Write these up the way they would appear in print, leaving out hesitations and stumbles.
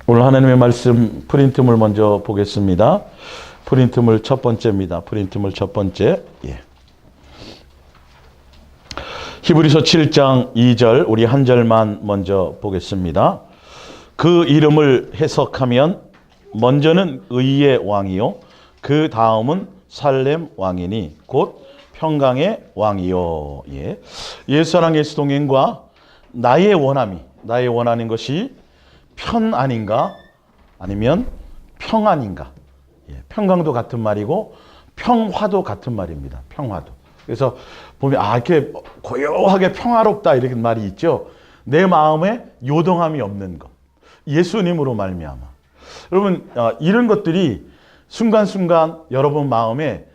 오늘 하나님의 말씀 프린트물 먼저 보겠습니다. 프린트물 첫 번째입니다. 프린트물 첫 번째. 히브리서 7장 2절 우리 한 절만 먼저 보겠습니다. 그 이름을 해석하면 먼저는 의의 왕이요 그 다음은 살렘 왕이니 곧 평강의 왕이요. 옛사랑 예수 동행과 나의 원하는 것이 편안인가 아니면 평안인가. 평강도 같은 말이고 평화도 같은 말입니다. 평화도. 그래서 보면 이렇게 고요하게 평화롭다 이렇게 말이 있죠. 내 마음에 요동함이 없는 것. 예수님으로 말미암아. 여러분 이런 것들이 순간순간 여러분 마음에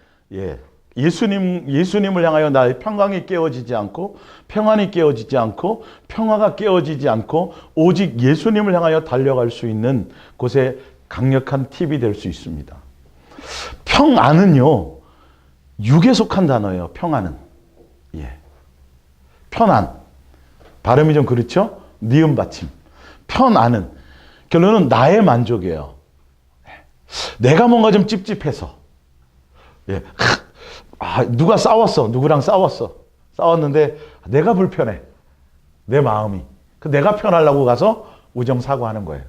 예수님을 향하여 나의 평강이 깨어지지 않고 평안이 깨어지지 않고 평화가 깨어지지 않고 오직 예수님을 향하여 달려갈 수 있는 곳에 강력한 팁이 될 수 있습니다. 평안은요 육에 속한 단어예요. 평안은. 편안. 발음이 좀 그렇죠? 니은 받침. 편안은 결론은 나의 만족이에요. 내가 뭔가 좀 찝찝해서 누가 싸웠어. 누구랑 싸웠는데 내가 불편해. 내 마음이. 내가 편하려고 가서 우정 사고하는 거예요.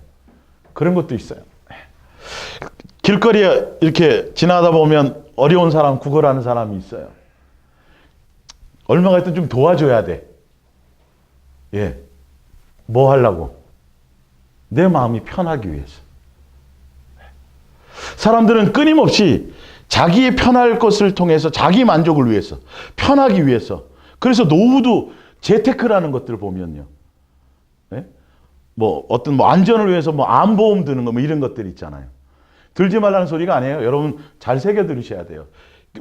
그런 것도 있어요. 길거리에 이렇게 지나다 보면 어려운 사람 구걸하는 사람이 있어요. 얼마가 있든 좀 도와줘야 돼. 뭐 하려고? 내 마음이 편하기 위해서. 사람들은 끊임없이 자기의 편할 것을 통해서 자기 만족을 위해서 편하기 위해서 그래서 노후도 재테크라는 것들을 보면요. 어떤 안전을 위해서 암보험 드는 거 이런 것들 있잖아요. 들지 말라는 소리가 아니에요. 여러분 잘 새겨 들으셔야 돼요.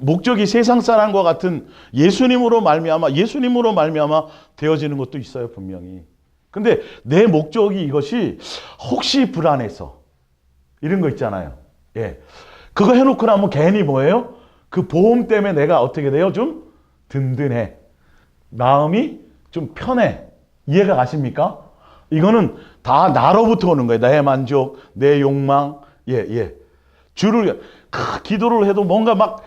목적이 세상 사람과 같은 예수님으로 말미암아 되어지는 것도 있어요. 분명히. 근데 내 목적이 이것이 혹시 불안해서 이런 거 있잖아요. 그거 해놓고 나면 괜히 뭐예요? 그 보험 때문에 내가 어떻게 돼요? 좀 든든해. 마음이 좀 편해. 이해가 가십니까? 이거는 다 나로부터 오는 거예요. 나의 만족, 내 욕망. 주를 기도를 해도 뭔가 막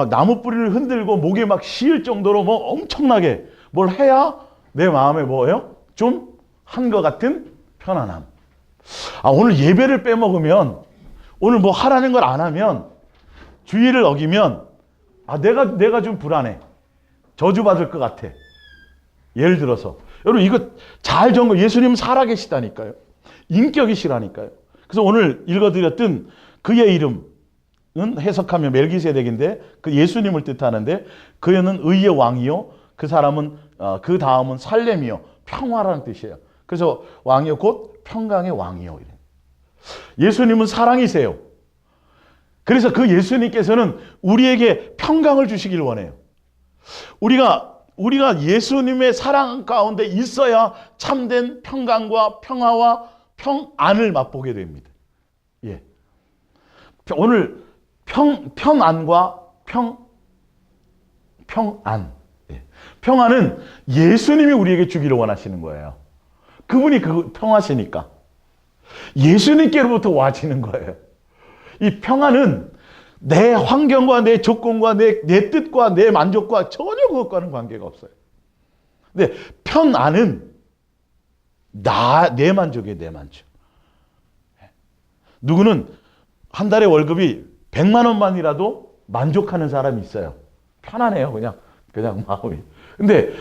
나무 뿌리를 흔들고 목에 막 씌일 정도로 엄청나게 뭘 해야 내 마음에 뭐예요? 좀 한 것 같은 편안함. 오늘 예배를 빼먹으면 오늘 하라는 걸 안 하면 주의를 어기면 내가 좀 불안해. 저주받을 것 같아. 예를 들어서 여러분 이거 잘 정거 예수님은 살아계시다니까요. 인격이시라니까요. 그래서 오늘 읽어드렸던 그의 이름은 해석하면 멜기세덱인데 그 예수님을 뜻하는데 그는 의의 왕이요 그 사람은 그 다음은 살렘이요 평화라는 뜻이에요. 그래서 왕이요 곧 평강의 왕이요. 예수님은 사랑이세요. 그래서 그 예수님께서는 우리에게 평강을 주시길 원해요. 우리가 예수님의 사랑 가운데 있어야 참된 평강과 평화와 평안을 맛보게 됩니다. 오늘 평안과 평안. 평안은 예수님이 우리에게 주기를 원하시는 거예요. 그분이 평하시니까. 예수님께로부터 와지는 거예요. 이 평안은 내 환경과 내 조건과 내 뜻과 내 만족과 전혀 그것과는 관계가 없어요. 근데 편안은 내 만족이에요. 내 만족. 누구는 한 달에 월급이 100만 원만이라도 만족하는 사람이 있어요. 편안해요. 그냥 마음이. 근데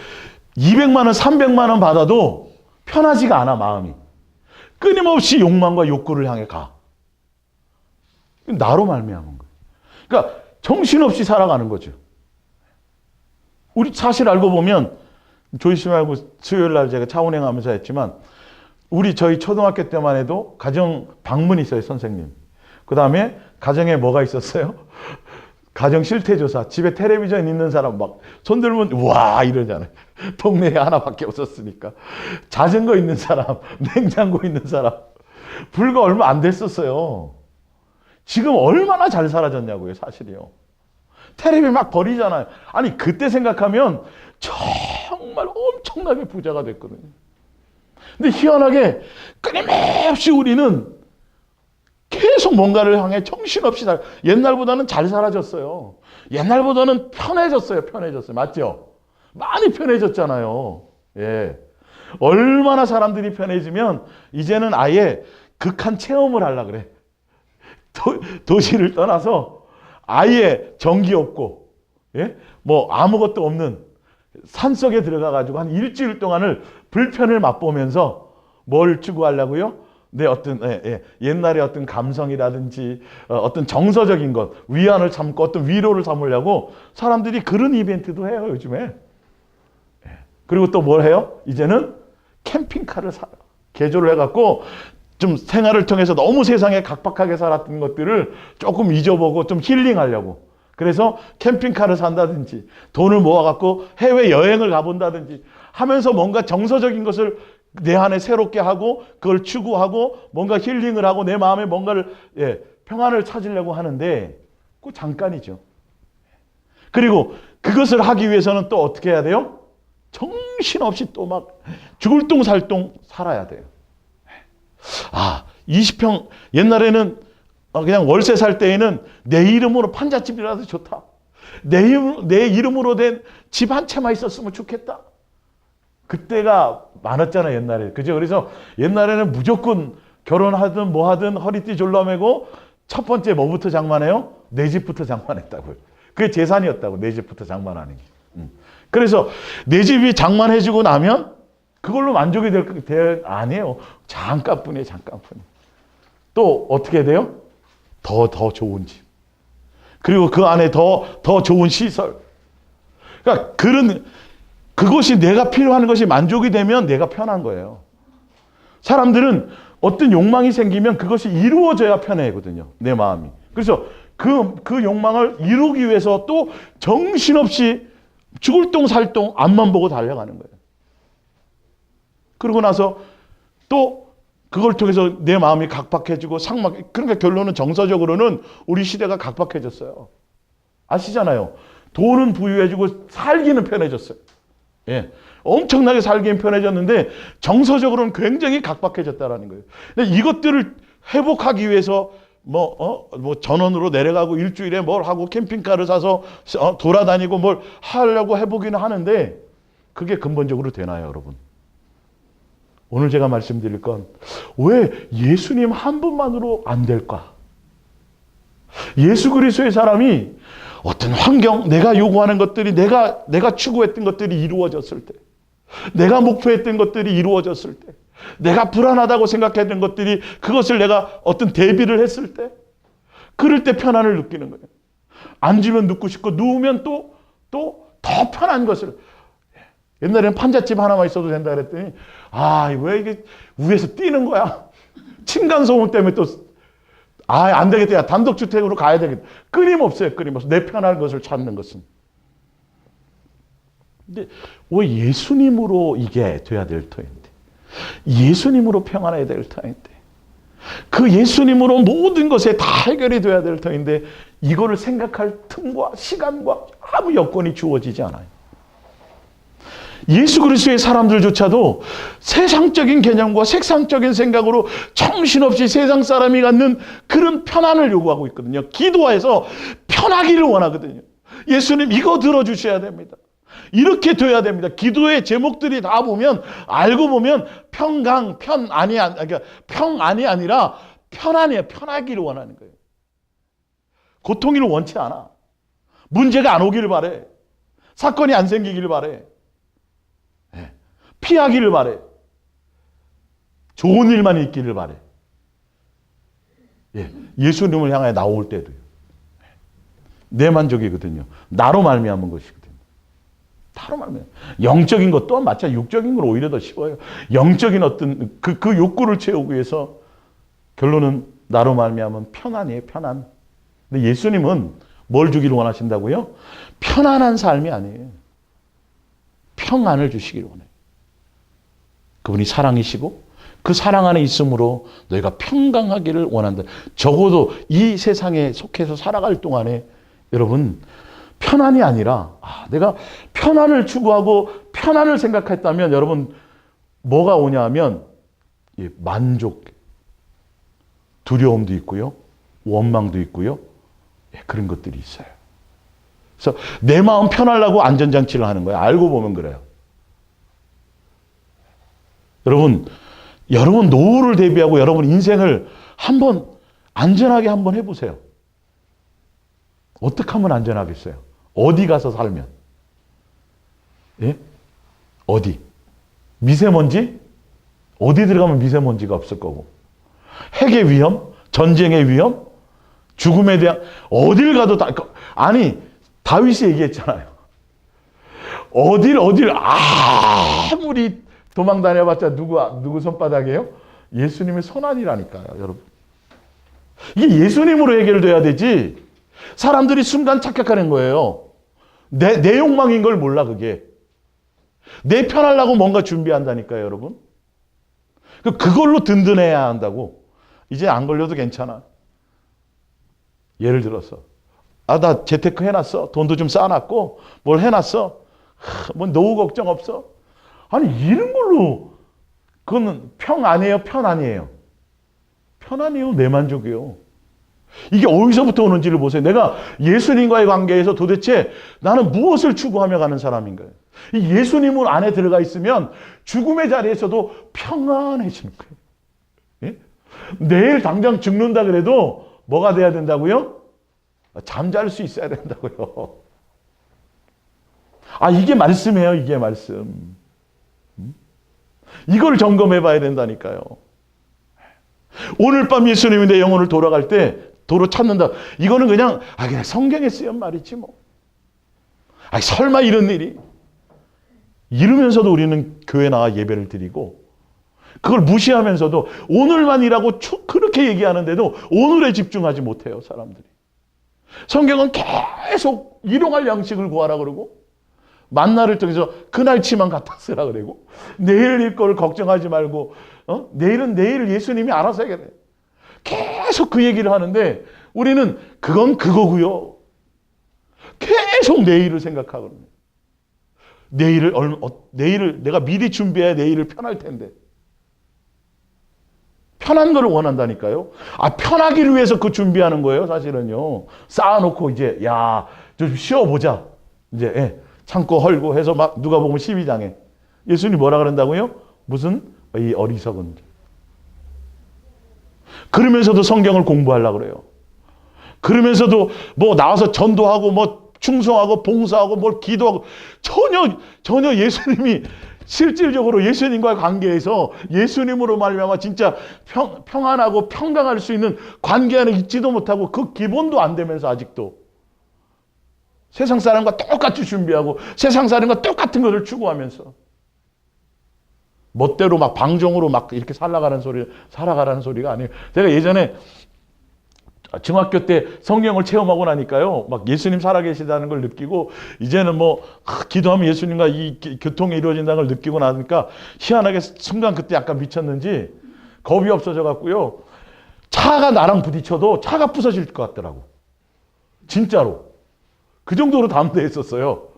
200만 원, 300만 원 받아도 편하지가 않아 마음이. 끊임없이 욕망과 욕구를 향해 가. 나로 말미암은 거예요. 그러니까 정신없이 살아가는 거죠. 우리 사실 알고 보면 조이스하고 수요일 날 제가 차 운행하면서 했지만 저희 초등학교 때만 해도 가정 방문이 있어요. 선생님. 그 다음에 가정에 뭐가 있었어요? 가정 실태조사. 집에 텔레비전 있는 사람 손 들면 우와 이러잖아요. 동네에 하나밖에 없었으니까. 자전거 있는 사람, 냉장고 있는 사람. 불과 얼마 안 됐었어요. 지금 얼마나 잘 사라졌냐고요, 사실이요. 텔레비 막 버리잖아요. 그때 생각하면 정말 엄청나게 부자가 됐거든요. 근데 희한하게 끊임없이 우리는 계속 뭔가를 향해 정신없이 옛날보다는 잘 살아졌어요. 옛날보다는 편해졌어요. 맞죠? 많이 편해졌잖아요. 예. 얼마나 사람들이 편해지면 이제는 아예 극한 체험을 하려고 그래. 도시를 떠나서 아예 전기 없고, 예? 뭐 아무것도 없는 산속에 들어가가지고 한 일주일 동안을 불편을 맛보면서 뭘 추구하려고요? 어떤 옛날에 어떤 감성이라든지 어떤 정서적인 것, 위안을 삼고 어떤 위로를 삼으려고 사람들이 그런 이벤트도 해요, 요즘에. 그리고 또 뭘 해요? 이제는 캠핑카를 개조를 해갖고 좀 생활을 통해서 너무 세상에 각박하게 살았던 것들을 조금 잊어보고 좀 힐링하려고. 그래서 캠핑카를 산다든지 돈을 모아갖고 해외여행을 가본다든지 하면서 뭔가 정서적인 것을 내 안에 새롭게 하고 그걸 추구하고 뭔가 힐링을 하고 내 마음에 뭔가를 평안을 찾으려고 하는데 그거 잠깐이죠. 그리고 그것을 하기 위해서는 또 어떻게 해야 돼요? 정신없이 또 막 죽을 똥 살 똥 살아야 돼요. 20평 옛날에는 그냥 월세 살 때에는 내 이름으로 판잣집이라도 좋다. 내 이름으로 된 집 한 채만 있었으면 좋겠다. 그때가 많았잖아요, 옛날에. 그죠? 그래서 옛날에는 무조건 결혼하든 뭐 하든 허리띠 졸라매고 첫 번째 뭐부터 장만해요? 내 집부터 장만했다고요. 그게 재산이었다고, 내 집부터 장만하는 게. 그래서 내 집이 장만해지고 나면 그걸로 만족이 아니에요. 잠깐뿐이에요, 잠깐뿐. 또 어떻게 돼요? 더 좋은 집. 그리고 그 안에 더 좋은 시설. 그러니까 그것이 내가 필요한 것이 만족이 되면 내가 편한 거예요. 사람들은 어떤 욕망이 생기면 그것이 이루어져야 편해거든요. 내 마음이. 그래서 그 욕망을 이루기 위해서 또 정신없이 죽을 똥 살 똥 앞만 보고 달려가는 거예요. 그러고 나서 또 그걸 통해서 내 마음이 각박해지고 그러니까 결론은 정서적으로는 우리 시대가 각박해졌어요. 아시잖아요. 돈은 부유해지고 살기는 편해졌어요. 예. 엄청나게 살기는 편해졌는데 정서적으로는 굉장히 각박해졌다라는 거예요. 근데 이것들을 회복하기 위해서 뭐 전원으로 내려가고 일주일에 뭘 하고 캠핑카를 사서 돌아다니고 뭘 하려고 해보기는 하는데 그게 근본적으로 되나요, 여러분? 오늘 제가 말씀드릴 건 왜 예수님 한 분만으로 안 될까? 예수 그리스도의 사람이 어떤 환경, 내가 요구하는 것들이 내가 추구했던 것들이 이루어졌을 때, 내가 목표했던 것들이 이루어졌을 때, 내가 불안하다고 생각했던 것들이 그것을 내가 어떤 대비를 했을 때, 그럴 때 편안을 느끼는 거예요. 앉으면 눕고 싶고 누우면 또 더 편한 것을. 옛날에는 판잣집 하나만 있어도 된다 그랬더니 왜 이게 위에서 뛰는 거야? 층간소음 때문에 또 안 되겠다. 야, 단독주택으로 가야 되겠다. 끊임없어요. 내 편한 것을 찾는 것은. 근데 왜 예수님으로 이게 돼야 될 터인데, 예수님으로 평안해야 될 터인데, 그 예수님으로 모든 것에 다 해결이 돼야 될 터인데 이거를 생각할 틈과 시간과 아무 여건이 주어지지 않아요. 예수 그리스도의 사람들조차도 세상적인 개념과 세상적인 생각으로 정신없이 세상 사람이 갖는 그런 편안을 요구하고 있거든요. 기도해서 편하기를 원하거든요. 예수님 이거 들어주셔야 됩니다. 이렇게 돼야 됩니다. 기도의 제목들이 다 보면 알고 보면 평안이 아니라 편안이에요. 편하기를 원하는 거예요. 고통을 원치 않아. 문제가 안 오기를 바래. 사건이 안 생기기를 바래. 피하기를 바래. 좋은 일만 있기를 바래. 예수님을 향해 나올 때도요. 내 만족이거든요. 나로 말미암은 것이거든요. 나로 말미암은. 영적인 것도 마찬가지. 육적인 건 오히려 더 쉬워요. 영적인 어떤 그 욕구를 채우기 위해서 결론은 나로 말미암은 편안이에요. 편안. 근데 예수님은 뭘 주기를 원하신다고요? 편안한 삶이 아니에요. 평안을 주시기를 원해요. 그분이 사랑이시고 그 사랑 안에 있음으로 너희가 평강하기를 원한다. 적어도 이 세상에 속해서 살아갈 동안에 여러분 편안이 아니라 내가 편안을 추구하고 편안을 생각했다면 여러분 뭐가 오냐 하면 만족, 두려움도 있고요. 원망도 있고요. 그런 것들이 있어요. 그래서 내 마음 편하려고 안전장치를 하는 거예요. 알고 보면 그래요. 여러분 노후를 대비하고 여러분 인생을 한번 안전하게 한번 해보세요. 어떻게 하면 안전하겠어요? 어디 가서 살면? 예? 어디? 미세먼지? 어디 들어가면 미세먼지가 없을 거고. 핵의 위험? 전쟁의 위험? 죽음에 대한, 어딜 가도 다, 아니, 다윗이 얘기했잖아요. 어딜 아무리 도망 다녀봤자 누구 손바닥이에요? 예수님의 손안이라니까요, 여러분. 이게 예수님으로 해결돼야 되지. 사람들이 순간 착각하는 거예요. 내 욕망인 걸 몰라, 그게. 내 편하려고 뭔가 준비한다니까요, 여러분. 그걸로 든든해야 한다고. 이제 안 걸려도 괜찮아. 예를 들어서 나 재테크 해놨어. 돈도 좀 쌓아놨고 뭘 해놨어. 뭐 노후 걱정 없어. 아니 이런 걸로 그건 평 아니에요? 편 아니에요? 편 아니에요. 내 만족이요. 이게 어디서부터 오는지를 보세요. 내가 예수님과의 관계에서 도대체 나는 무엇을 추구하며 가는 사람인가요? 이 예수님은 안에 들어가 있으면 죽음의 자리에서도 평안해지는 거예요. 예? 내일 당장 죽는다 그래도 뭐가 돼야 된다고요? 잠잘 수 있어야 된다고요. 이게 말씀이에요. 이게 말씀. 이걸 점검해 봐야 된다니까요. 오늘 밤 예수님이 내 영혼을 돌아갈 때 도로 찾는다. 이거는 그냥 성경에 쓰인 말이지 뭐. 설마 이런 일이. 이러면서도 우리는 교회 나와 예배를 드리고 그걸 무시하면서도 오늘만이라고 그렇게 얘기하는데도 오늘에 집중하지 못해요, 사람들이. 성경은 계속 일용할 양식을 구하라 그러고 만나를 통해서 그날치만 갖다 쓰라 그러고 내일 일 거를 걱정하지 말고 내일은 내일 예수님이 알아서 해결해. 계속 그 얘기를 하는데 우리는 그건 그거고요. 계속 내일을 생각하거든요. 내일을 내가 미리 준비해야 내일을 편할 텐데. 편한 거를 원한다니까요. 편하기를 위해서 그 준비하는 거예요, 사실은요. 쌓아놓고 이제 좀 쉬어보자. 이제 참고 헐고 해서 막 누가 보면 12장에 예수님이 뭐라 그런다고요? 무슨 이 어리석은. 그러면서도 성경을 공부하려고 그래요. 그러면서도 뭐 나와서 전도하고 뭐 충성하고 봉사하고 뭘 기도하고 전혀 예수님이 실질적으로 예수님과의 관계에서 예수님으로 말미암아 진짜 평안하고 평강할 수 있는 관계 안에 있지도 못하고 그 기본도 안 되면서 아직도 세상 사람과 똑같이 준비하고 세상 사람과 똑같은 것을 추구하면서 멋대로 막 방종으로 막 이렇게 살아가라는 소리가 아니에요. 제가 예전에 중학교 때 성경을 체험하고 나니까요, 막 예수님 살아계시다는 걸 느끼고, 이제는 뭐, 기도하면 예수님과 이 교통이 이루어진다는 걸 느끼고 나니까, 희한하게 순간 그때 약간 미쳤는지, 겁이 없어져 갖고요, 차가 나랑 부딪혀도 차가 부서질 것 같더라고. 진짜로. 그 정도로 담대했었어요.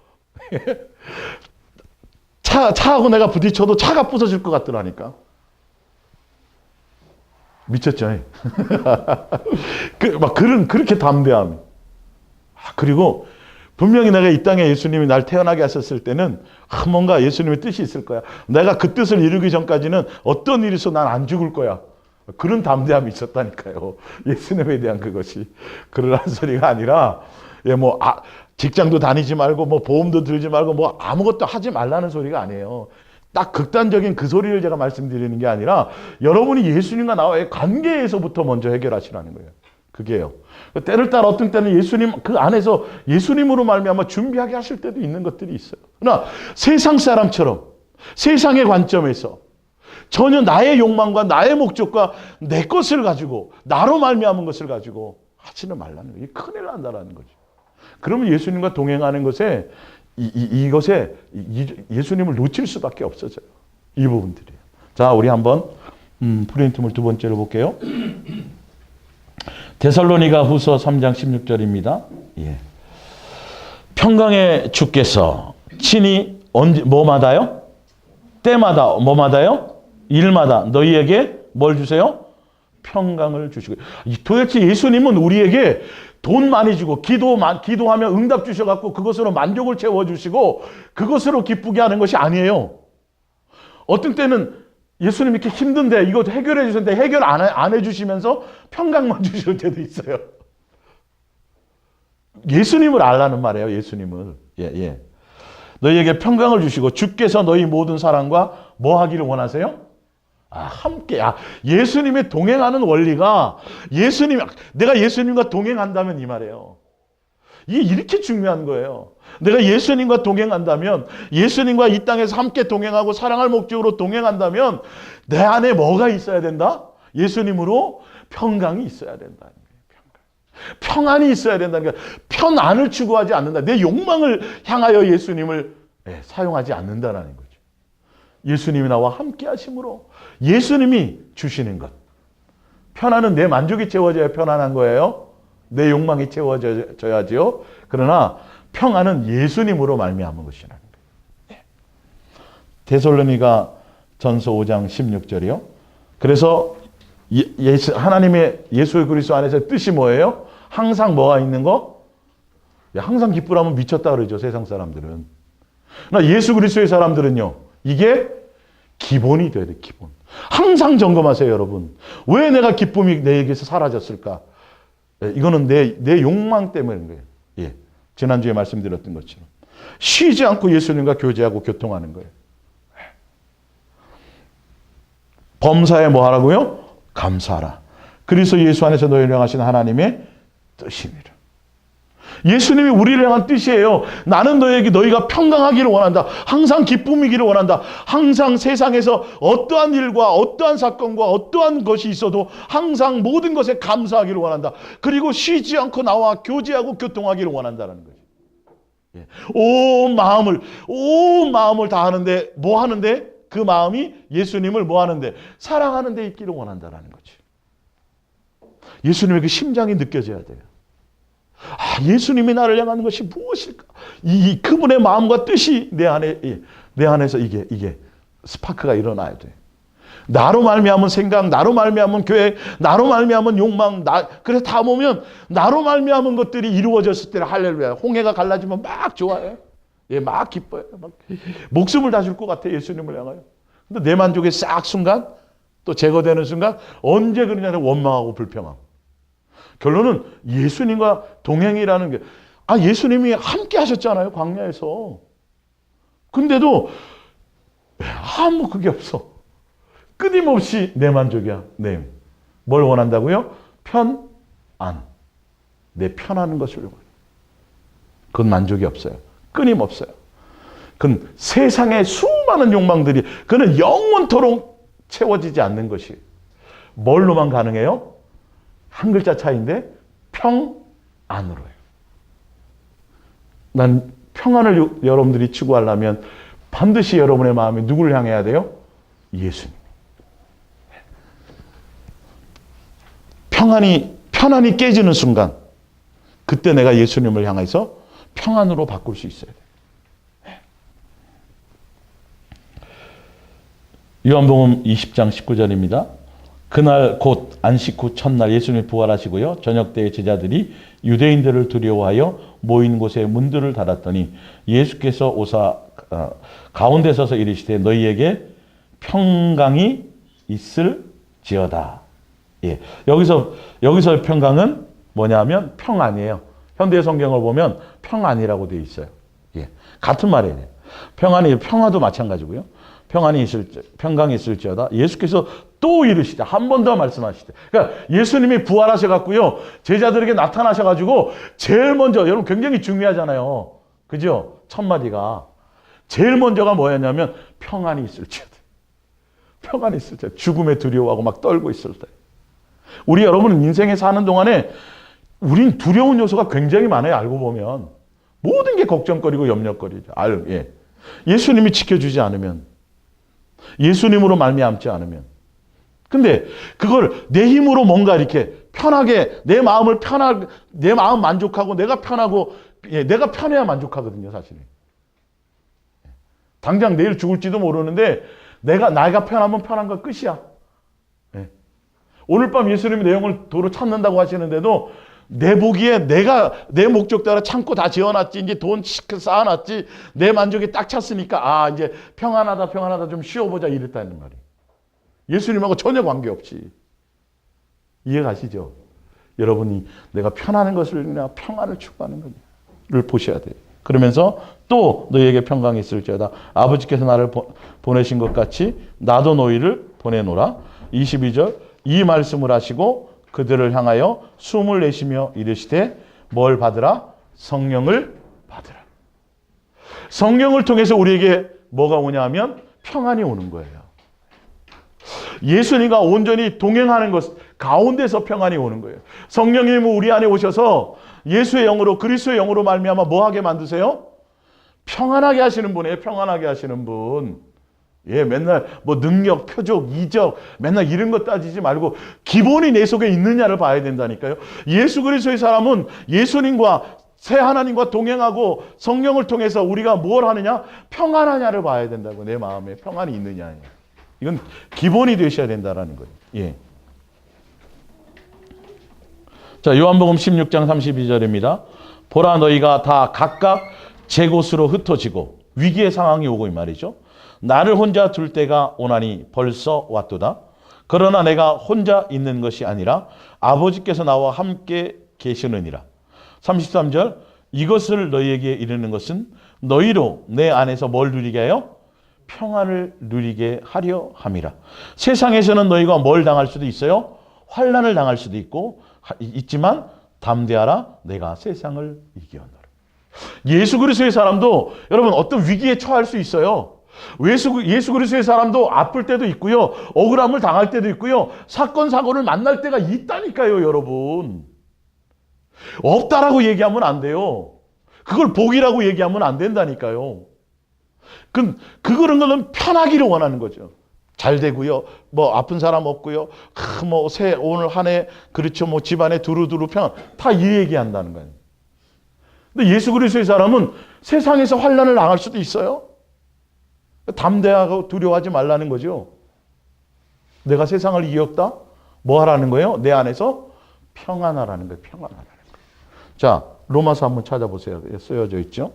차하고 내가 부딪혀도 차가 부서질 것 같더라니까. 미쳤죠. 그렇게 담대함. 그리고 분명히 내가 이 땅에 예수님이 날 태어나게 하셨을 때는 뭔가 예수님의 뜻이 있을 거야. 내가 그 뜻을 이루기 전까지는 어떤 일이 있어 난 안 죽을 거야. 그런 담대함이 있었다니까요. 예수님에 대한 그것이. 그러라는 소리가 아니라 직장도 다니지 말고 뭐 보험도 들지 말고 뭐 아무것도 하지 말라는 소리가 아니에요. 딱 극단적인 그 소리를 제가 말씀드리는 게 아니라 여러분이 예수님과 나와의 관계에서부터 먼저 해결하시라는 거예요. 그게요. 때를 따라 어떤 때는 예수님 그 안에서 예수님으로 말미암아 준비하게 하실 때도 있는 것들이 있어요. 그러나 세상 사람처럼 세상의 관점에서 전혀 나의 욕망과 나의 목적과 내 것을 가지고 나로 말미암은 것을 가지고 하지는 말라는 거예요. 큰일 난다라는 거죠. 그러면 예수님과 동행하는 것에 이것에 예수님을 놓칠 수밖에 없어져요. 이 부분들이에요. 자, 우리 한번 프린트물 두 번째로 볼게요. 데살로니가 후서 3장 16절입니다. 예. 평강의 주께서 친히 뭐마다요? 때마다 뭐마다요? 일마다 너희에게 뭘 주세요? 평강을 주시고. 도대체 예수님은 우리에게 돈 많이 주고 기도하면 응답 주셔갖고 그것으로 만족을 채워주시고 그것으로 기쁘게 하는 것이 아니에요. 어떤 때는 예수님 이렇게 힘든데 이거 해결해 주셨는데 해결 안 해주시면서 평강만 주실 때도 있어요. 예수님을 알라는 말이에요. 예수님을. 예. 너희에게 평강을 주시고 주께서 너희 모든 사람과 뭐 하기를 원하세요? 함께. 예수님의 동행하는 원리가 내가 예수님과 동행한다면 이 말이에요. 이게 이렇게 중요한 거예요. 내가 예수님과 동행한다면, 예수님과 이 땅에서 함께 동행하고 사랑할 목적으로 동행한다면 내 안에 뭐가 있어야 된다? 예수님으로 평강이 있어야 된다. 평안이 있어야 된다는 거야. 편안을 추구하지 않는다. 내 욕망을 향하여 예수님을 사용하지 않는다라는 거죠. 예수님이 나와 함께 하심으로 예수님이 주시는 것. 편안은 내 만족이 채워져야 편안한 거예요. 내 욕망이 채워져야지요. 그러나 평안은 예수님으로 말미암은 것이라는 거예요. 데살로니가 전서 5장 16절이요. 그래서 하나님의 예수 그리스도 안에서 뜻이 뭐예요? 항상 뭐가 있는 거? 항상 기쁘라면 미쳤다 그러죠. 세상 사람들은. 그러나 예수 그리스도의 사람들은요. 이게 기본이 돼야 돼. 기본. 항상 점검하세요. 여러분. 왜 내가 기쁨이 내게서 사라졌을까? 이거는 내 욕망 때문인 거예요. 예. 지난주에 말씀드렸던 것처럼. 쉬지 않고 예수님과 교제하고 교통하는 거예요. 범사에 뭐 하라고요? 감사하라. 그리스도 예수 안에서 너희를 향하신 하나님의 뜻이니라. 예수님이 우리를 향한 뜻이에요. 나는 너희가 평강하기를 원한다. 항상 기쁨이기를 원한다. 항상 세상에서 어떠한 일과 어떠한 사건과 어떠한 것이 있어도 항상 모든 것에 감사하기를 원한다. 그리고 쉬지 않고 나와 교제하고 교통하기를 원한다는 거죠. 온 마음을 다 하는데 뭐 하는데? 그 마음이 예수님을 뭐 하는데? 사랑하는 데 있기를 원한다는 거죠. 예수님의 그 심장이 느껴져야 돼요. 예수님이 나를 향하는 것이 무엇일까? 그분의 마음과 뜻이 내 안에서 이게 스파크가 일어나야 돼. 나로 말미암은 생각, 나로 말미암은 계획, 나로 말미암은 욕망, 그래서 다 보면 나로 말미암은 것들이 이루어졌을 때는 할렐루야. 홍해가 갈라지면 막 좋아요. 막 기뻐요. 막 목숨을 다 줄 것 같아. 예수님을 향하여. 근데 내 만족의 싹 순간, 또 제거되는 순간 언제 그러냐면 원망하고 불평하고. 결론은 예수님과 동행이라는 게 예수님이 함께 하셨잖아요. 광야에서. 근데도 아무 그게 없어. 끊임없이 내 만족이야. 뭘 원한다고요? 편안. 내 편한 것을 원해. 그건 만족이 없어요. 끊임없어요. 그건 세상의 수많은 욕망들이 그는 영원토록 채워지지 않는 것이 뭘로만 가능해요? 한 글자 차이인데 평안으로요. 난 평안을 여러분들이 추구하려면 반드시 여러분의 마음이 누구를 향해야 돼요? 예수님. 편안이 깨지는 순간 그때 내가 예수님을 향해서 평안으로 바꿀 수 있어야 돼요. 요한복음 20장 19절입니다. 그날 곧 안식 후 첫날 예수님이 부활하시고요. 저녁 때에 제자들이 유대인들을 두려워하여 모인 곳에 문들을 닫았더니 예수께서 오사 가운데 서서 이르시되 너희에게 평강이 있을지어다. 예. 여기서 평강은 뭐냐면 평안이에요. 현대 성경을 보면 평안이라고 되어 있어요. 예. 같은 말이에요. 평화도 마찬가지고요. 평강이 있을지어다. 예수께서 또 이르시되 한 번 더 말씀하시되. 그러니까 예수님이 부활하셔갖고요. 제자들에게 나타나셔가지고 제일 먼저, 여러분 굉장히 중요하잖아요. 그죠? 첫 마디가. 제일 먼저가 뭐였냐면 평안이 있을지어다. 평안이 있을지어다. 죽음에 두려워하고 막 떨고 있을 때. 우리 여러분은 인생에 사는 동안에 우린 두려운 요소가 굉장히 많아요. 알고 보면. 모든 게 걱정거리고 염려거리죠. 예. 예수님이 지켜주지 않으면. 예수님으로 말미암지 않으면. 근데 그걸 내 힘으로 뭔가 이렇게 편하게 내 마음 만족하고 내가 편하고 내가 편해야 만족하거든요, 사실은. 당장 내일 죽을지도 모르는데 나가 편하면 편한 거 끝이야. 네. 오늘 밤 예수님이 내 영을 도로 찾는다고 하시는데도 내 보기에 내 목적 따라 창고 다 지어놨지, 이제 돈 쌓아놨지, 내 만족이 딱 찼으니까 이제 평안하다 좀 쉬어보자 이랬다는 말이에요. 예수님하고 전혀 관계없이. 이해가시죠? 여러분이 내가 편하는 것을나 평안을 추구하는 것을 보셔야 돼요. 그러면서 또 너희에게 평강이 있을지어다. 아버지께서 나를 보내신 것 같이 나도 너희를 보내노라. 22절 이 말씀을 하시고 그들을 향하여 숨을 내쉬며 이르시되 뭘 받으라? 성령을 받으라. 성령을 통해서 우리에게 뭐가 오냐 하면 평안이 오는 거예요. 예수님과 온전히 동행하는 것 가운데서 평안이 오는 거예요. 성령님은 우리 안에 오셔서 예수의 영으로 그리스도의 영으로 말미암아 뭐 하게 만드세요? 평안하게 하시는 분이에요. 평안하게 하시는 분. 예, 맨날 뭐 능력, 표적, 이적 맨날 이런 거 따지지 말고 기본이 내 속에 있느냐를 봐야 된다니까요. 예수 그리스도의 사람은 예수님과 새 하나님과 동행하고 성령을 통해서 우리가 뭘 하느냐? 평안하냐를 봐야 된다고. 내 마음에 평안이 있느냐. 이건 기본이 되셔야 된다라는 거예요. 예. 자, 요한복음 16장 32절입니다. 보라 너희가 다 각각 제 곳으로 흩어지고 위기의 상황이 오고 이 말이죠. 나를 혼자 둘 때가 오나니 벌써 왔도다. 그러나 내가 혼자 있는 것이 아니라 아버지께서 나와 함께 계시느니라. 33절 이것을 너희에게 이르는 것은 너희로 내 안에서 뭘 누리게 하여? 평안을 누리게 하려 함이라. 세상에서는 너희가 뭘 당할 수도 있어요? 환난을 당할 수도 있지만 담대하라 내가 세상을 이겨노라. 예수 그리스도의 사람도 여러분 어떤 위기에 처할 수 있어요. 예수 그리스도의 사람도 아플 때도 있고요. 억울함을 당할 때도 있고요. 사건 사고를 만날 때가 있다니까요, 여러분. 없다라고 얘기하면 안 돼요. 그걸 복이라고 얘기하면 안 된다니까요. 그거는 편하기를 원하는 거죠. 잘 되고요. 뭐 아픈 사람 없고요. 오늘 한 해 그렇죠. 뭐 집안에 두루두루 평안 다 이 얘기한다는 거예요. 근데 예수 그리스도의 사람은 세상에서 환난을 당할 수도 있어요. 담대하고 두려워하지 말라는 거죠. 내가 세상을 이겼다? 뭐 하라는 거예요? 내 안에서 평안하라는 거예요. 평안하라는 거예요. 자, 로마서 한번 찾아보세요. 쓰여져 있죠.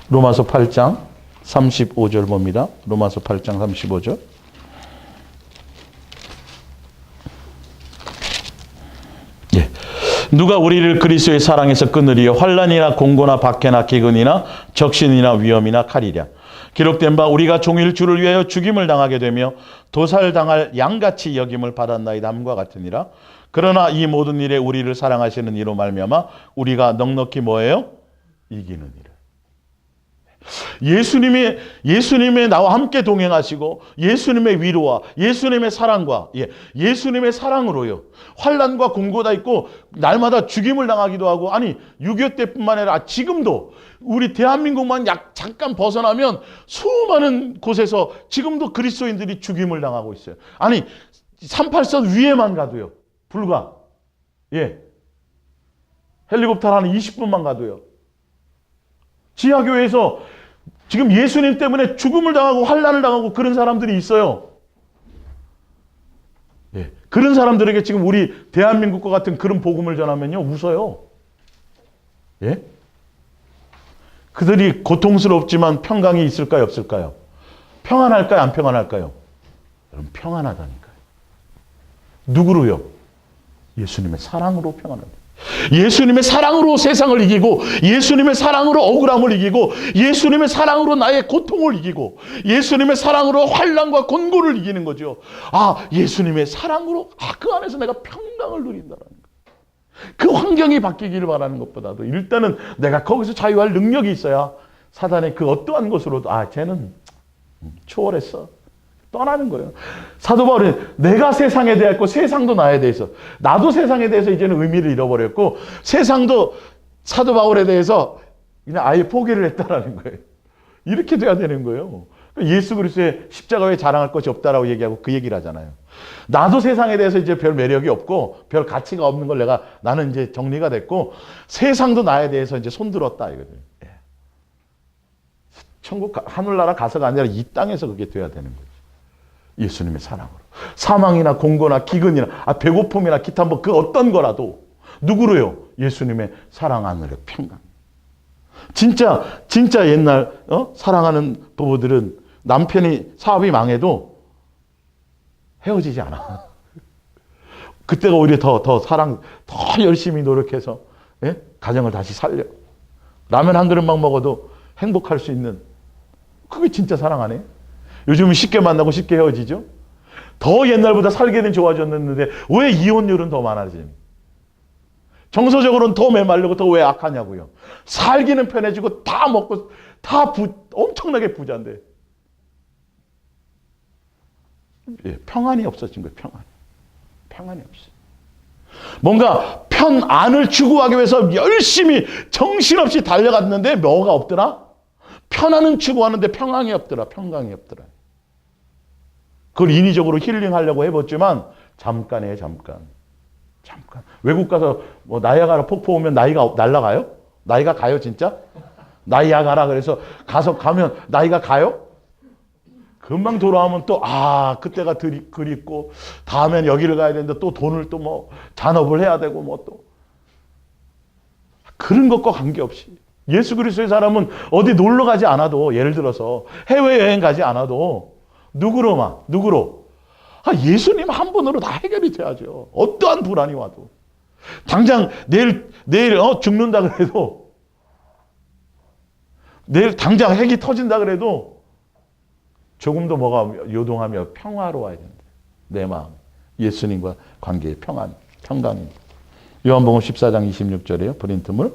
로마서 8장 35절 봅니다. 로마서 8장 35절. 예. 누가 우리를 그리스도의 사랑에서 끊으리요? 환난이나 공고나 박해나 기근이나 적신이나 위험이나 칼이랴. 기록된 바 우리가 종일 주를 위하여 죽임을 당하게 되며 도살당할 양같이 여김을 받았나이다 함과 같으니라. 그러나 이 모든 일에 우리를 사랑하시는 이로 말미암아 우리가 넉넉히 뭐예요? 이기느니라. 예수님의 나와 함께 동행하시고 예수님의 위로와 예수님의 사랑과 예수님의 사랑으로요. 환난과 공고가 있고 날마다 죽임을 당하기도 하고 6.25 때뿐만 아니라 지금도 우리 대한민국만 잠깐 벗어나면 수많은 곳에서 지금도 그리스도인들이 죽임을 당하고 있어요. 38선 위에만 가도요. 불과 헬리콥터 한 20분만 가도요. 지하교회에서 지금 예수님 때문에 죽음을 당하고 환난을 당하고 그런 사람들이 있어요. 그런 사람들에게 지금 우리 대한민국과 같은 그런 복음을 전하면요. 웃어요. 그들이 고통스럽지만 평강이 있을까요? 없을까요? 평안할까요? 안 평안할까요? 여러분 평안하다니까요. 누구로요? 예수님의 사랑으로 평안합니다. 예수님의 사랑으로 세상을 이기고 예수님의 사랑으로 억울함을 이기고 예수님의 사랑으로 나의 고통을 이기고 예수님의 사랑으로 환난과 곤고를 이기는 거죠. 예수님의 사랑으로 그 안에서 내가 평강을 누린다는 거예요. 그 환경이 바뀌기를 바라는 것보다도 일단은 내가 거기서 자유할 능력이 있어야 사단의 그 어떠한 것으로도 쟤는 초월했어. 떠나는 거예요. 사도 바울은 내가 세상에 대했고 세상도 나에 대해서 나도 세상에 대해서 이제는 의미를 잃어버렸고 세상도 사도 바울에 대해서 그냥 아예 포기를 했다라는 거예요. 이렇게 돼야 되는 거예요. 예수 그리스도의 십자가 외에 자랑할 것이 없다라고 얘기하고 그 얘기를 하잖아요. 나도 세상에 대해서 이제 별 매력이 없고 별 가치가 없는 걸 나는 이제 정리가 됐고 세상도 나에 대해서 이제 손들었다 이거죠. 예. 천국 하늘나라 가서가 아니라 이 땅에서 그게 돼야 되는 거죠. 예수님의 사랑으로. 사망이나 공고나 기근이나 배고픔이나 기타 뭐 그 어떤 거라도 누구로요? 예수님의 사랑 안으로 평강. 진짜 옛날 사랑하는 부부들은 남편이 사업이 망해도 헤어지지 않아. 그때가 오히려 더 열심히 노력해서 가정을 다시 살려. 라면 한 그릇만 먹어도 행복할 수 있는 그게 진짜 사랑 아니에요? 요즘은 쉽게 만나고 쉽게 헤어지죠? 더 옛날보다 살기는 좋아졌는데 왜 이혼율은 더 많아지니? 정서적으로는 더 메말르고 더 왜 악하냐고요. 살기는 편해지고 다 먹고 엄청나게 부자인데 평안이 없어진 거예요. 평안이 없어요. 뭔가 편안을 추구하기 위해서 열심히 정신없이 달려갔는데 뭐가 없더라? 편안은 추구하는데 평강이 없더라. 그걸 인위적으로 힐링하려고 해봤지만 잠깐이에요. 잠깐. 외국 가서 뭐 나이아가라 폭포 오면 나이가 날아가요? 나이가 가요 진짜? 나이아가라 그래서 가면 나이가 가요? 금방 돌아오면 또 그때가 그립고 다음엔 여기를 가야 되는데 또 돈을 또 뭐 잔업을 해야 되고 뭐 또 그런 것과 관계없이 예수 그리스도의 사람은 어디 놀러 가지 않아도 예를 들어서 해외여행 가지 않아도 누구로? 예수님 한 분으로 다 해결이 돼야죠. 어떠한 불안이 와도. 당장 내일 죽는다 그래도 내일 당장 핵이 터진다 그래도 조금 더 뭐가 요동하며 평화로워야 된다. 내 마음. 예수님과 관계의 평강입니다. 요한복음 14장 26절이에요. 프린트물.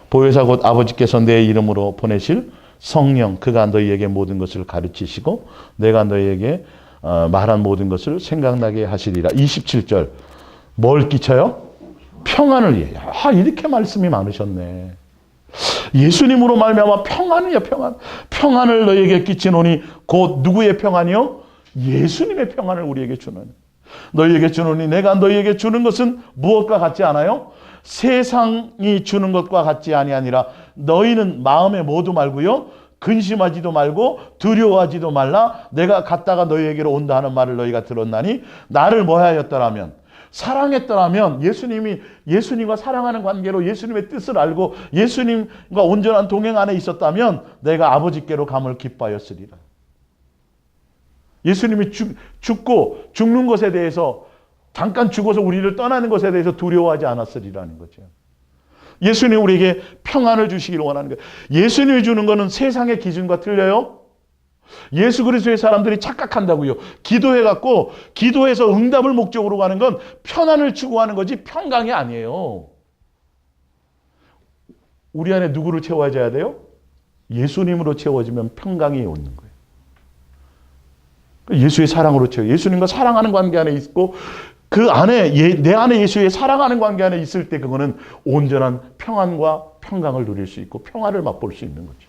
보혜사 곧 아버지께서 내 이름으로 보내실 성령 그가 너희에게 모든 것을 가르치시고 내가 너희에게 말한 모든 것을 생각나게 하시리라. 27절. 뭘 끼쳐요? 평안을 위해. 이렇게 말씀이 많으셨네. 예수님으로 말미암아 평안이야. 평안을 너희에게 끼치노니 곧 누구의 평안이요? 예수님의 평안을 우리에게 주는. 너희에게 주노니 내가 너희에게 주는 것은 무엇과 같지 않아요? 세상이 주는 것과 같지 아니하니라. 너희는 마음에 모두 말고요. 근심하지도 말고 두려워하지도 말라. 내가 갔다가 너희에게로 온다 하는 말을 너희가 들었나니 나를 뭐하였더라면 사랑했더라면 예수님과 사랑하는 관계로 예수님의 뜻을 알고 예수님과 온전한 동행 안에 있었다면 내가 아버지께로 감을 기뻐하였으리라. 예수님이 죽는 것에 대해서 잠깐 죽어서 우리를 떠나는 것에 대해서 두려워하지 않았으리라는 거죠. 예수님이 우리에게 평안을 주시기를 원하는 거예요. 예수님이 주는 것은 세상의 기준과 틀려요. 예수 그리스도의 사람들이 착각한다고요. 기도해갖고 기도해서 응답을 목적으로 가는 건 편안을 추구하는 거지 평강이 아니에요. 우리 안에 누구를 채워줘야 돼요? 예수님으로 채워지면 평강이 오는 거예요. 예수의 사랑으로 채워. 예수님과 사랑하는 관계 안에 있고 그 안에 내 안에 예수의 사랑하는 관계 안에 있을 때 그거는 온전한 평안과 평강을 누릴 수 있고 평화를 맛볼 수 있는 거죠.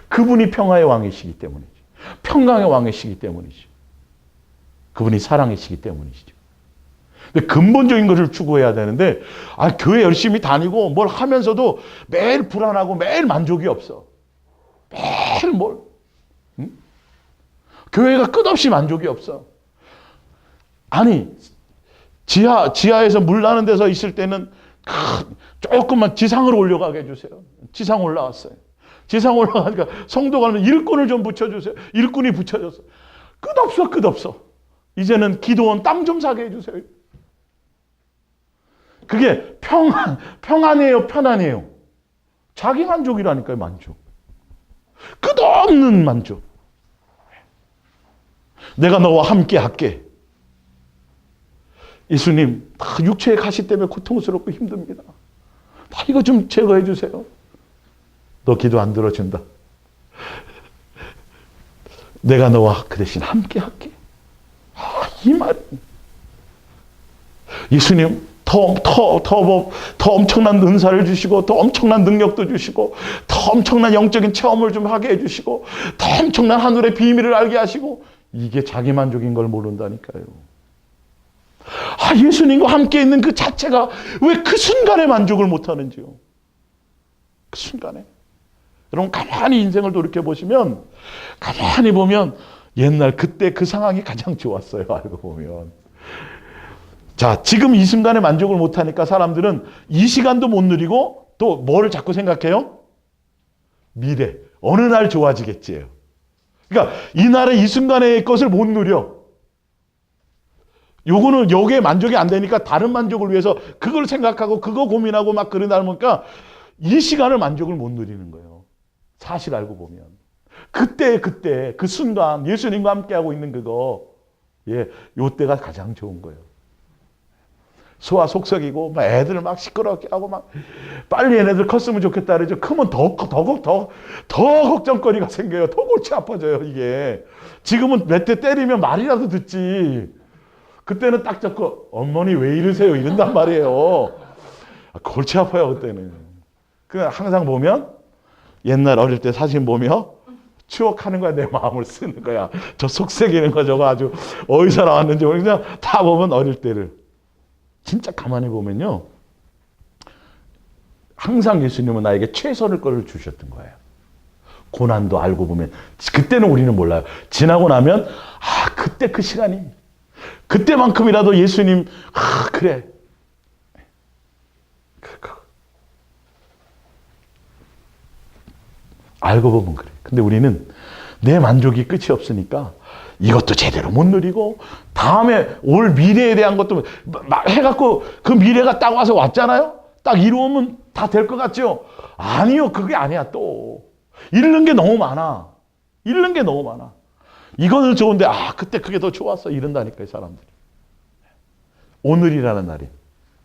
그분이 평화의 왕이시기 때문이죠. 평강의 왕이시기 때문이죠. 그분이 사랑이시기 때문이죠. 근데 근본적인 것을 추구해야 되는데 교회 열심히 다니고 뭘 하면서도 매일 불안하고 매일 만족이 없어. 매일 교회가 끝없이 만족이 없어. 지하에서 물 나는 데서 있을 때는 조금만 지상으로 올라가게 해주세요. 지상 올라왔어요. 지상 올라가니까 성도가 하면 일꾼을 좀 붙여주세요. 일꾼이 붙여줬어. 끝없어. 이제는 기도원 땅 좀 사게 해주세요. 그게 평안이에요, 편안이에요. 자기 만족이라니까요, 만족. 끝없는 만족. 내가 너와 함께 할게. 예수님, 육체의 가시 때문에 고통스럽고 힘듭니다. 이거 좀 제거해 주세요. 너 기도 안 들어준다. 내가 너와 그 대신 함께 할게. 이 말. 예수님, 더 엄청난 은사를 주시고, 더 엄청난 능력도 주시고, 더 엄청난 영적인 체험을 좀 하게 해주시고, 더 엄청난 하늘의 비밀을 알게 하시고, 이게 자기 만족인 걸 모른다니까요. 예수님과 함께 있는 그 자체가 왜 그 순간에 만족을 못하는지요. 그 순간에. 여러분 가만히 인생을 돌이켜보시면, 가만히 보면 옛날 그때 그 상황이 가장 좋았어요. 알고 보면. 자, 지금 이 순간에 만족을 못하니까 사람들은 이 시간도 못 누리고 또 뭐를 자꾸 생각해요? 미래. 어느 날 좋아지겠지예요. 그러니까 이날의 이 순간의 것을 못 누려. 요거는 여기에 만족이 안 되니까 다른 만족을 위해서 그걸 생각하고 그거 고민하고 막 그러다 보니까 이 시간을 만족을 못 누리는 거예요. 사실 알고 보면. 그때 그 순간 예수님과 함께하고 있는 그거, 요 때가 가장 좋은 거예요. 소아 속썩이고 막 애들 막 시끄럽게 하고 막 빨리 얘네들 컸으면 좋겠다 그러죠. 크면 더 걱정거리가 생겨요. 더 골치 아파져요 이게. 지금은 몇 대 때리면 말이라도 듣지. 그때는 딱 잡고 어머니 왜 이러세요 이런단 말이에요. 골치 아파요 그때는. 항상 보면 옛날 어릴 때 사진 보며 추억하는 거야. 내 마음을 쓰는 거야. 저 속색이는 거 저거 아주 어디서 나왔는지 그냥 다 보면 어릴 때를. 진짜 가만히 보면요. 항상 예수님은 나에게 최선의 것을 주셨던 거예요. 고난도 알고 보면. 그때는 우리는 몰라요. 지나고 나면 그때 그 시간이. 그때만큼이라도 예수님 그래. 알고 보면 그래. 근데 우리는 내 만족이 끝이 없으니까 이것도 제대로 못 누리고 다음에 올 미래에 대한 것도 막 해갖고 그 미래가 딱 와서 왔잖아요. 딱 이루면 다 될 것 같죠? 아니요. 그게 아니야 또. 잃는 게 너무 많아. 잃는 게 너무 많아. 이거는 좋은데 그때 그게 더 좋았어. 이런다니까요 사람들이. 오늘이라는 날이.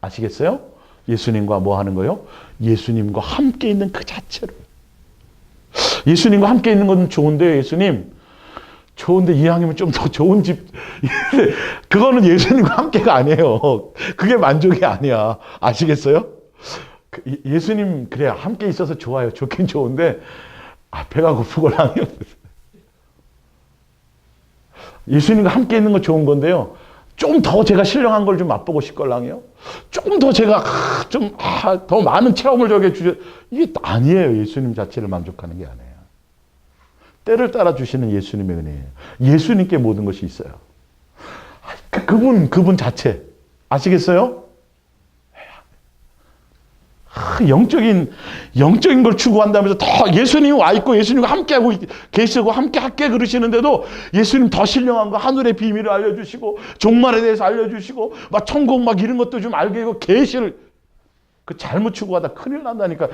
아시겠어요? 예수님과 뭐 하는 거요? 예수님과 함께 있는 그 자체를. 예수님과 함께 있는 건 좋은데 예수님 좋은데 이왕이면 좀 더 좋은 집. 그거는 예수님과 함께가 아니에요. 그게 만족이 아니야. 아시겠어요? 예수님 그래 함께 있어서 좋아요. 좋긴 좋은데 배가 고프고랑요. 예수님과 함께 있는 건 좋은 건데요. 좀 더 제가 신령한 걸 좀 맛보고 싶걸랑요. 조금 더 제가 더 많은 체험을 저게 주셔. 이게 아니에요. 예수님 자체를 만족하는 게 아니에요. 때를 따라 주시는 예수님의 은혜예요. 예수님께 모든 것이 있어요. 그분 자체. 아시겠어요? 영적인 걸 추구한다면서 더 예수님이 와 있고 예수님과 함께하고 계시고 함께 그러시는데도 예수님 더 신령한 거 하늘의 비밀을 알려주시고 종말에 대해서 알려주시고 막 천국 막 이런 것도 좀 알게 하고 계시를 잘못 추구하다 큰일 난다니까.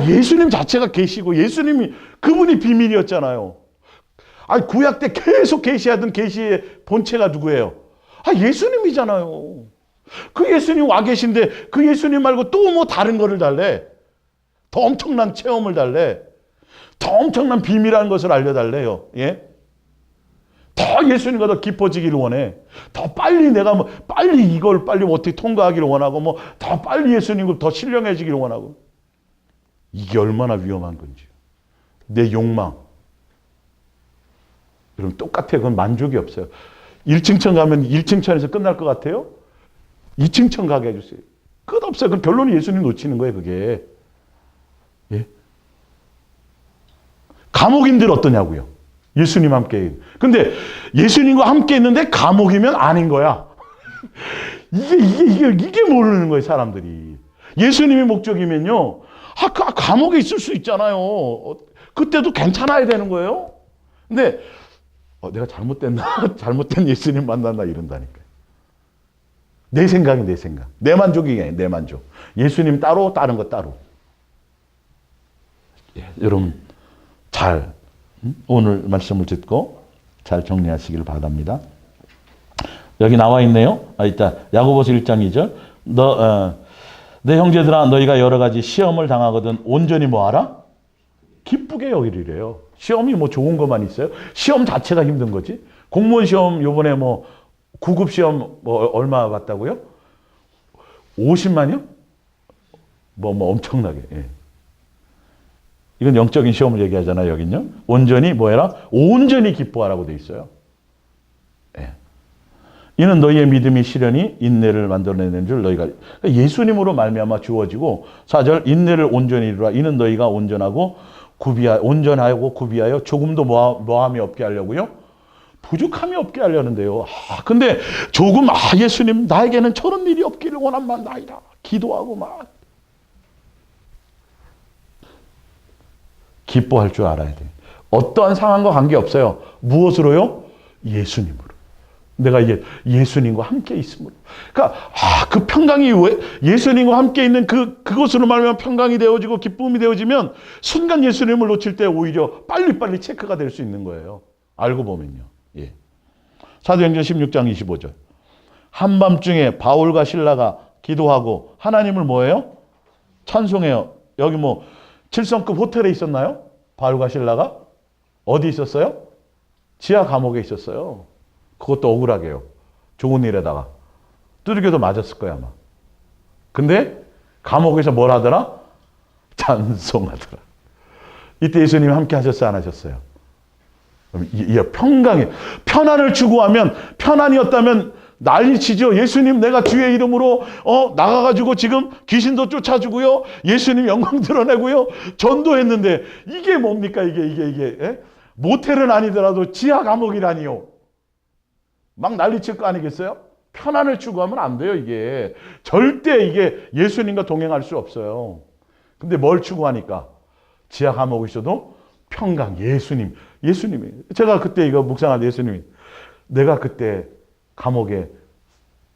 예수님 자체가 계시고 예수님이 그분이 비밀이었잖아요. 구약 때 계속 계시하던 계시의 본체가 누구예요? 예수님이잖아요. 그 예수님 와 계신데 그 예수님 말고 또 뭐 다른 거를 달래? 더 엄청난 체험을 달래? 더 엄청난 비밀한 것을 알려달래요. 예? 더 예수님과 더 깊어지기를 원해. 더 빨리 내가 빨리 이걸 빨리 어떻게 통과하기를 원하고 더 빨리 예수님을 더 신령해지기를 원하고. 이게 얼마나 위험한 건지. 내 욕망. 여러분 똑같아요. 그건 만족이 없어요. 1층천 가면 1층천에서 끝날 것 같아요? 2층천 가게 해주세요. 끝없어요. 그 결론이 예수님 놓치는 거예요, 그게. 예? 감옥인들 어떠냐고요? 예수님 함께. 근데 예수님과 함께 있는데 감옥이면 아닌 거야. 이게 모르는 거예요, 사람들이. 예수님이 목적이면요. 감옥에 있을 수 있잖아요. 그때도 괜찮아야 되는 거예요. 근데 내가 잘못된 예수님 만났나 이런다니까요. 내 생각이 내 생각. 내 만족이 아니에요. 내 만족. 예수님 따로 다른 거 따로. 여러분 잘 오늘 말씀을 듣고 잘 정리하시길 바랍니다. 여기 나와 있네요. 일단 야고보서 1장 2절. 내 형제들아 너희가 여러 가지 시험을 당하거든 온전히 뭐하라? 기쁘게 여기리래요. 시험이 좋은 것만 있어요? 시험 자체가 힘든 거지. 공무원 시험 요번에 9급 시험 얼마 봤다고요? 50만이요? 뭐 엄청나게. 예. 이건 영적인 시험을 얘기하잖아요, 여긴요. 온전히 뭐해라? 온전히 기뻐하라고 돼 있어요. 예. 이는 너희의 믿음이 시련이 인내를 만들어내는 줄 너희가. 예수님으로 말미암아 주어지고 4절 인내를 온전히 이루라. 이는 너희가 온전하고 구비하여 조금도 모함이 없게 하려고요. 부족함이 없게 하려는데요. 근데 조금 예수님 나에게는 저런 일이 없기를 원함만나이다. 기도하고 막. 기뻐할 줄 알아야 돼. 어떠한 상황과 관계없어요. 무엇으로요? 예수님으로. 내가 예수님과 함께 있음으로. 그러니까 그 평강이 예수님과 함께 있는 그것으로 말하면 평강이 되어지고 기쁨이 되어지면 순간 예수님을 놓칠 때 오히려 빨리빨리 체크가 될 수 있는 거예요. 알고 보면요. 예. 사도행전 16장 25절. 한밤중에 바울과 실라가 기도하고 하나님을 뭐예요? 찬송해요. 여기 뭐 7성급 호텔에 있었나요? 바울과 실라가? 어디 있었어요? 지하 감옥에 있었어요. 그것도 억울하게요. 좋은 일에다가. 두들겨도 맞았을 거야 아마. 근데 감옥에서 뭘 하더라? 찬송하더라. 이때 예수님이 함께 하셨어요? 안 하셨어요? 평강에 편안을 추구하면 편안이었다면 난리치죠. 예수님 내가 주의 이름으로 나가가지고 지금 귀신도 쫓아주고요. 예수님 영광 드러내고요. 전도했는데 이게 뭡니까? 이게 예? 모텔은 아니더라도 지하 감옥이라니요. 막 난리칠 거 아니겠어요? 편안을 추구하면 안 돼요. 이게 절대 이게 예수님과 동행할 수 없어요. 근데 뭘 추구하니까? 지하 감옥에 있어도 평강, 예수님이. 제가 그때 이거 묵상할 때 예수님이 내가 그때 감옥에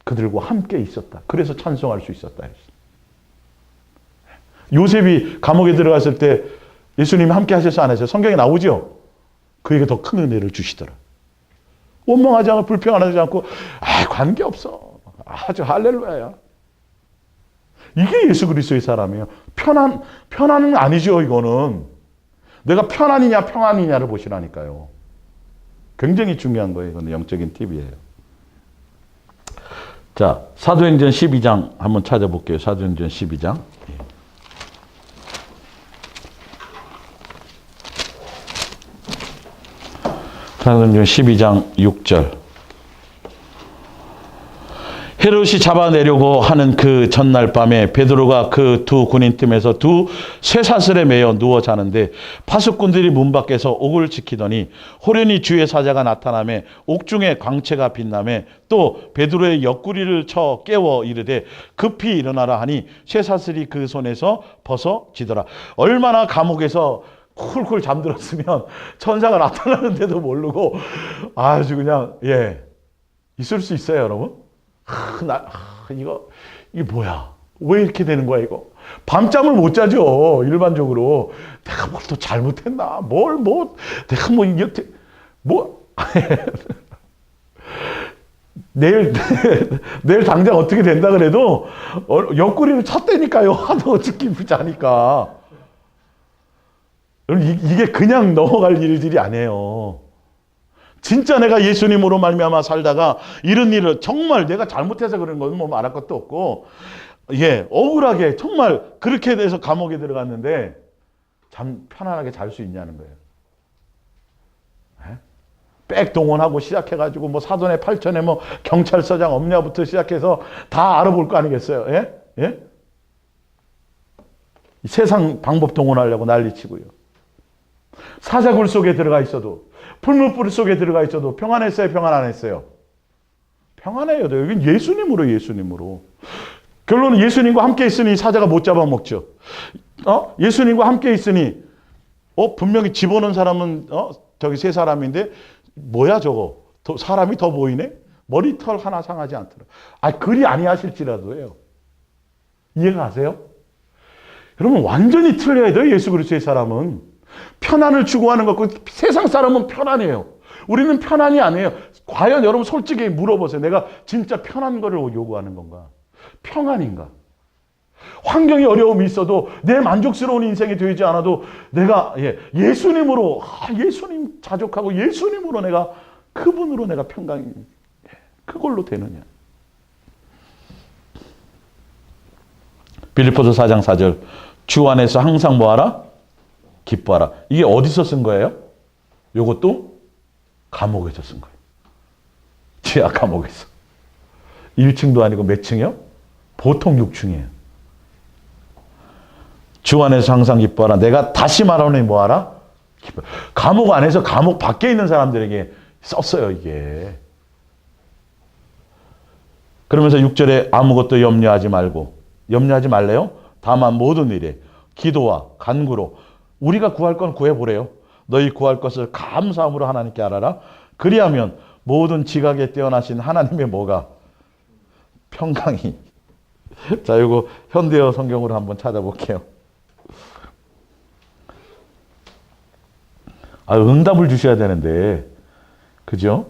그들과 함께 있었다. 그래서 찬송할 수 있었다. 요셉이 감옥에 들어갔을 때 예수님이 함께 하셔서 안 하셔서 성경에 나오죠? 그에게 더 큰 은혜를 주시더라. 원망하지 않고 불평하지 않고 관계없어. 아주 할렐루야야. 이게 예수 그리스도의 사람이에요. 편안은 아니죠. 이거는. 내가 편안이냐 평안이냐를 보시라니까요. 굉장히 중요한 거예요. 이건 영적인 팁이에요. 자, 사도행전 12장 한번 찾아볼게요. 사도행전 12장. 사도행전 12장 6절. 헤롯이 잡아내려고 하는 그 전날 밤에 베드로가 그 두 군인 틈에서 두 쇠사슬에 매여 누워 자는데 파수꾼들이 문 밖에서 옥을 지키더니 호련히 주의 사자가 나타나매 옥중에 광채가 빛나매 또 베드로의 옆구리를 쳐 깨워 이르되 급히 일어나라 하니 쇠사슬이 그 손에서 벗어지더라. 얼마나 감옥에서 쿨쿨 잠들었으면 천사가 나타나는데도 모르고 아주 그냥 있을 수 있어요, 여러분. 이게 뭐야? 왜 이렇게 되는 거야, 이거? 밤잠을 못 자죠, 일반적으로. 내가 뭘 또 잘못했나? 내일 당장 어떻게 된다 그래도, 옆구리를 쳤다니까요. 하도 어떻게 자니까. 이게 그냥 넘어갈 일들이 아니에요. 진짜 내가 예수님으로 말미암아 살다가 이런 일을 정말 내가 잘못해서 그런 건 뭐 말할 것도 없고 억울하게 정말 그렇게 돼서 감옥에 들어갔는데 잠 편안하게 잘 수 있냐는 거예요. 백 동원하고 시작해가지고 뭐 사돈의 8천에 뭐 경찰서장 업냐부터 시작해서 다 알아볼 거 아니겠어요? 세상 방법 동원하려고 난리치고요. 사자굴 속에 들어가 있어도 풀무불 속에 들어가 있어도 평안했어요? 평안 안 했어요? 평안해요. 여긴 예수님으로. 결론은 예수님과 함께 있으니 사자가 못 잡아먹죠. 예수님과 함께 있으니 분명히 집어넣은 사람은 저기 세 사람인데 뭐야 저거? 사람이 더 보이네? 머리털 하나 상하지 않더라. 그리 아니하실지라도요. 이해가 가세요? 여러분 완전히 틀려야 돼요. 예수 그리스도의 사람은. 편안을 추구하는 것고 세상 사람은 편안해요. 우리는 편안이 아니에요. 과연 여러분 솔직히 물어보세요. 내가 진짜 편한 거를 요구하는 건가? 평안인가? 환경이 어려움이 있어도 내 만족스러운 인생이 되지 않아도 내가 예수님으로 예수님 자족하고 예수님으로 내가 그분으로 내가 평강이 그걸로 되느냐? 빌립보서 4장 4절. 주 안에서 항상 뭐하라? 기뻐하라. 이게 어디서 쓴 거예요? 요것도 감옥에서 쓴 거예요. 지하 감옥에서. 1층도 아니고 몇 층이요? 보통 6층이에요. 주 안에서 항상 기뻐하라. 내가 다시 말하노니 뭐하라? 기뻐. 감옥 안에서 감옥 밖에 있는 사람들에게 썼어요, 이게. 그러면서 6절에 아무것도 염려하지 말고. 염려하지 말래요? 다만 모든 일에 기도와 간구로 우리가 구할 건 구해보래요. 너희 구할 것을 감사함으로 하나님께 알아라. 그리하면 모든 지각에 뛰어나신 하나님의 뭐가? 평강이. 자, 이거 현대어 성경으로 한번 찾아볼게요. 응답을 주셔야 되는데, 그죠?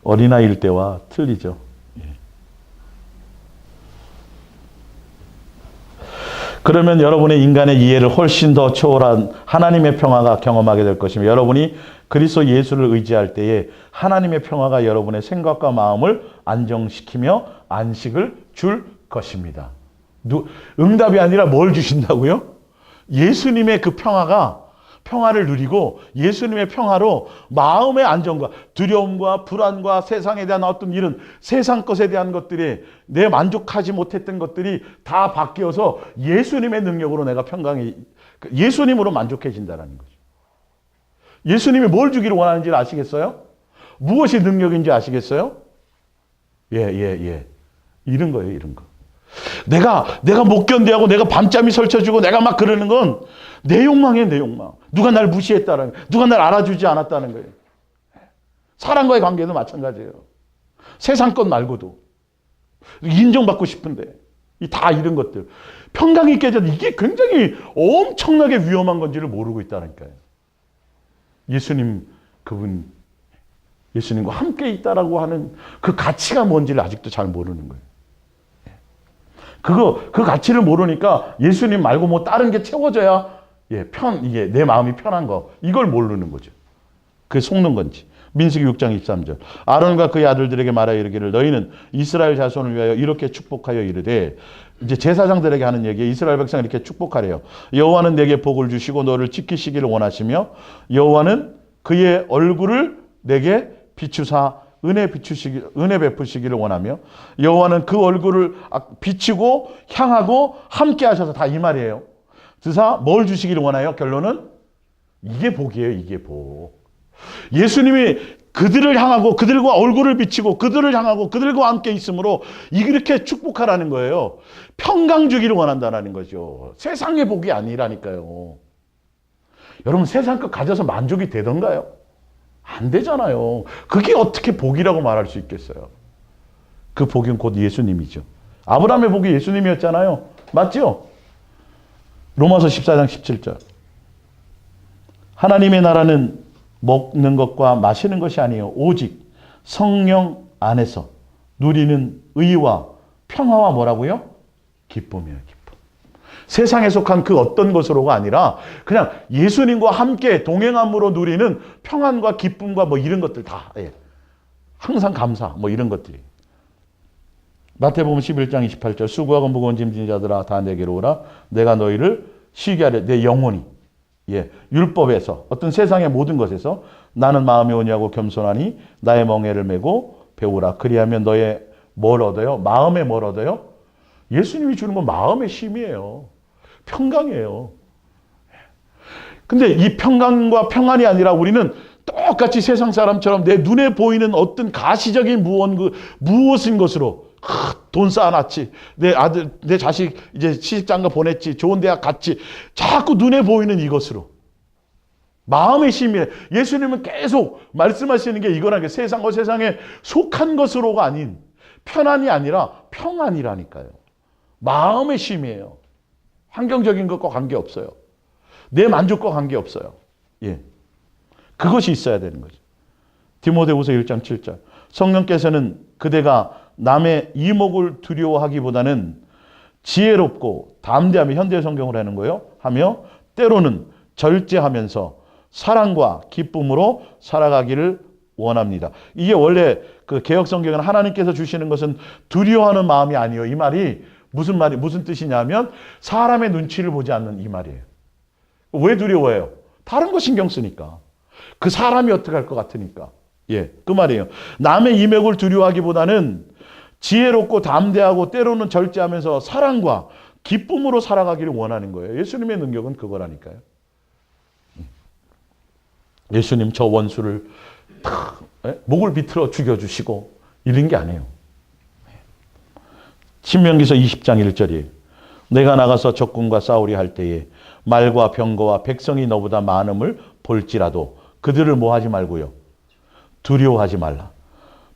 어린아이일 때와 틀리죠. 그러면 여러분의 인간의 이해를 훨씬 더 초월한 하나님의 평화가 경험하게 될 것이며, 여러분이 그리스도 예수를 의지할 때에 하나님의 평화가 여러분의 생각과 마음을 안정시키며 안식을 줄 것입니다. 응답이 아니라 뭘 주신다고요? 예수님의 그 평화를 누리고 예수님의 평화로 마음의 안정과 두려움과 불안과 세상에 대한 어떤 이런 세상 것에 대한 것들이 내 만족하지 못했던 것들이 다 바뀌어서 예수님의 능력으로 내가 예수님으로 만족해진다는 거죠. 예수님이 뭘 주기를 원하는지 아시겠어요? 무엇이 능력인지 아시겠어요? 이런 거예요, 이런 거. 내가 못 견디하고 내가 밤잠이 설쳐지고 내가 막 그러는 건 내 욕망이에요, 내 욕망. 누가 날 무시했다는 거예요. 누가 날 알아주지 않았다는 거예요. 사람과의 관계도 마찬가지예요. 세상 것 말고도. 인정받고 싶은데. 다 이런 것들. 평강이 깨져도 이게 굉장히 엄청나게 위험한 건지를 모르고 있다니까요. 예수님과 함께 있다라고 하는 그 가치가 뭔지를 아직도 잘 모르는 거예요. 그 가치를 모르니까 예수님 말고 뭐 다른 게 채워져야 이게 내 마음이 편한 거, 이걸 모르는 거죠. 그게 속는 건지. 민수기 6장 23절. 아론과 그의 아들들에게 말하여 이르기를 너희는 이스라엘 자손을 위하여 이렇게 축복하여 이르되, 이제 제사장들에게 하는 얘기에 이스라엘 백성을 이렇게 축복하래요. 여호와는 내게 복을 주시고 너를 지키시기를 원하시며 여호와는 그의 얼굴을 내게 비추사 은혜 베푸시기를 원하며 여호와는 그 얼굴을 비추고 향하고 함께 하셔서, 다 이 말이에요. 드사 뭘 주시기를 원해요? 결론은 이게 복이에요. 이게 복. 예수님이 그들을 향하고 그들과 얼굴을 비치고 그들을 향하고 그들과 함께 있으므로 이렇게 축복하라는 거예요. 평강 주기를 원한다는 거죠. 세상의 복이 아니라니까요. 여러분, 세상 것 가져서 만족이 되던가요? 안 되잖아요. 그게 어떻게 복이라고 말할 수 있겠어요? 그 복은 곧 예수님이죠. 아브라함의 복이 예수님이었잖아요. 맞죠? 로마서 14장 17절. 하나님의 나라는 먹는 것과 마시는 것이 아니에요. 오직 성령 안에서 누리는 의와 평화와 뭐라고요? 기쁨이에요. 기쁨. 세상에 속한 그 어떤 것으로가 아니라 그냥 예수님과 함께 동행함으로 누리는 평안과 기쁨과 뭐 이런 것들 다, 항상 감사, 뭐 이런 것들이. 마태복음 11장 28절. 수고하고 무거운 짐진 자들아 다 내게로 오라. 내가 너희를 쉬게 하려. 내 영혼이 율법에서 어떤 세상의 모든 것에서 나는 마음이 오냐고 겸손하니 나의 멍에를 메고 배우라. 그리하면 너의 뭘 얻어요? 마음에 뭘 얻어요? 예수님이 주는 건 마음의 쉼이에요. 평강이에요. 근데 이 평강과 평안이 아니라 우리는 똑같이 세상 사람처럼 내 눈에 보이는 어떤 가시적인 무엇인 것으로 돈 쌓아놨지, 내 아들, 내 자식 이제 시집장가 보냈지, 좋은 대학 갔지, 자꾸 눈에 보이는 이것으로 마음의 쉼이에요. 예수님은 계속 말씀하시는 게 이거라니까. 세상에 속한 것으로가 아닌 편안이 아니라 평안이라니까요. 마음의 쉼이에요. 환경적인 것과 관계없어요. 내 만족과 관계없어요. 그것이 있어야 되는 거죠. 디모데후서 1장 7절. 성령께서는 그대가 남의 이목을 두려워하기보다는 지혜롭고 담대하며, 현대 성경으로 하는 거예요. 하며 때로는 절제하면서 사랑과 기쁨으로 살아가기를 원합니다. 이게 원래 그 개혁 성경은 하나님께서 주시는 것은 두려워하는 마음이 아니에요. 이 말이 무슨 뜻이냐면 사람의 눈치를 보지 않는 이 말이에요. 왜 두려워해요? 다른 거 신경 쓰니까. 그 사람이 어떻게 할 것 같으니까. 예, 그 말이에요. 남의 이목을 두려워하기보다는 지혜롭고 담대하고 때로는 절제하면서 사랑과 기쁨으로 살아가기를 원하는 거예요. 예수님의 능력은 그거라니까요. 예수님 저 원수를 탁 목을 비틀어 죽여주시고 이런 게 아니에요. 신명기서 20장 1절이에요. 내가 나가서 적군과 싸우려 할 때에 말과 병거와 백성이 너보다 많음을 볼지라도 그들을 뭐 하지 말고요. 두려워하지 말라.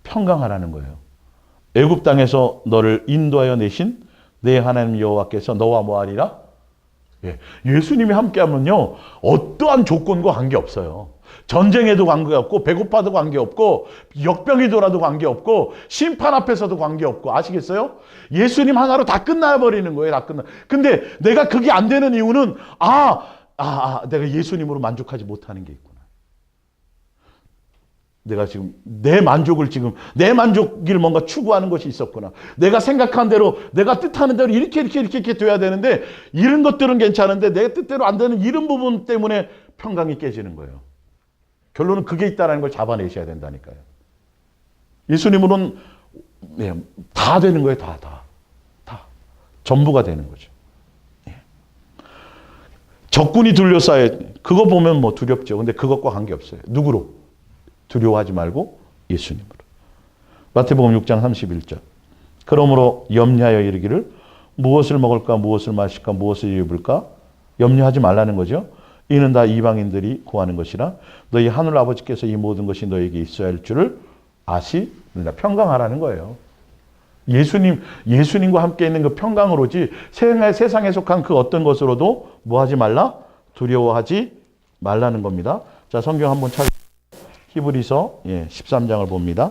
평강하라는 거예요. 애굽 땅에서 너를 인도하여 내신 내 하나님 여호와께서 너와 뭐하리라? 예. 예수님이 함께하면요. 어떠한 조건과 관계없어요. 전쟁에도 관계없고 배고파도 관계없고 역병이 돌아도 관계없고 심판 앞에서도 관계없고 아시겠어요? 예수님 하나로 다 끝나버리는 거예요. 다 끝나. 근데 내가 그게 안 되는 이유는 내가 예수님으로 만족하지 못하는 게 있구나. 내가 지금 내 만족을 뭔가 추구하는 것이 있었구나. 내가 생각한 대로, 내가 뜻하는 대로 이렇게 돼야 되는데 이런 것들은 괜찮은데 내 뜻대로 안 되는 이런 부분 때문에 평강이 깨지는 거예요. 결론은 그게 있다는 걸 잡아내셔야 된다니까요. 예수님으로는 다 되는 거예요. 다. 전부가 되는 거죠. 적군이 둘러싸여 그거 보면 뭐 두렵죠. 근데 그것과 관계없어요. 누구로? 두려워하지 말고 예수님으로. 마태복음 6장 31절. 그러므로 염려하여 이르기를 무엇을 먹을까 무엇을 마실까 무엇을 입을까 염려하지 말라는 거죠. 이는 다 이방인들이 구하는 것이라 너희 하늘 아버지께서 이 모든 것이 너에게 있어야 할 줄을 아시느니라. 평강하라는 거예요. 예수님과 함께 있는 그 평강으로지 세상에 속한 그 어떤 것으로도 뭐 하지 말라? 두려워하지 말라는 겁니다. 자, 성경 한번 찾 히브리서 13장을 봅니다.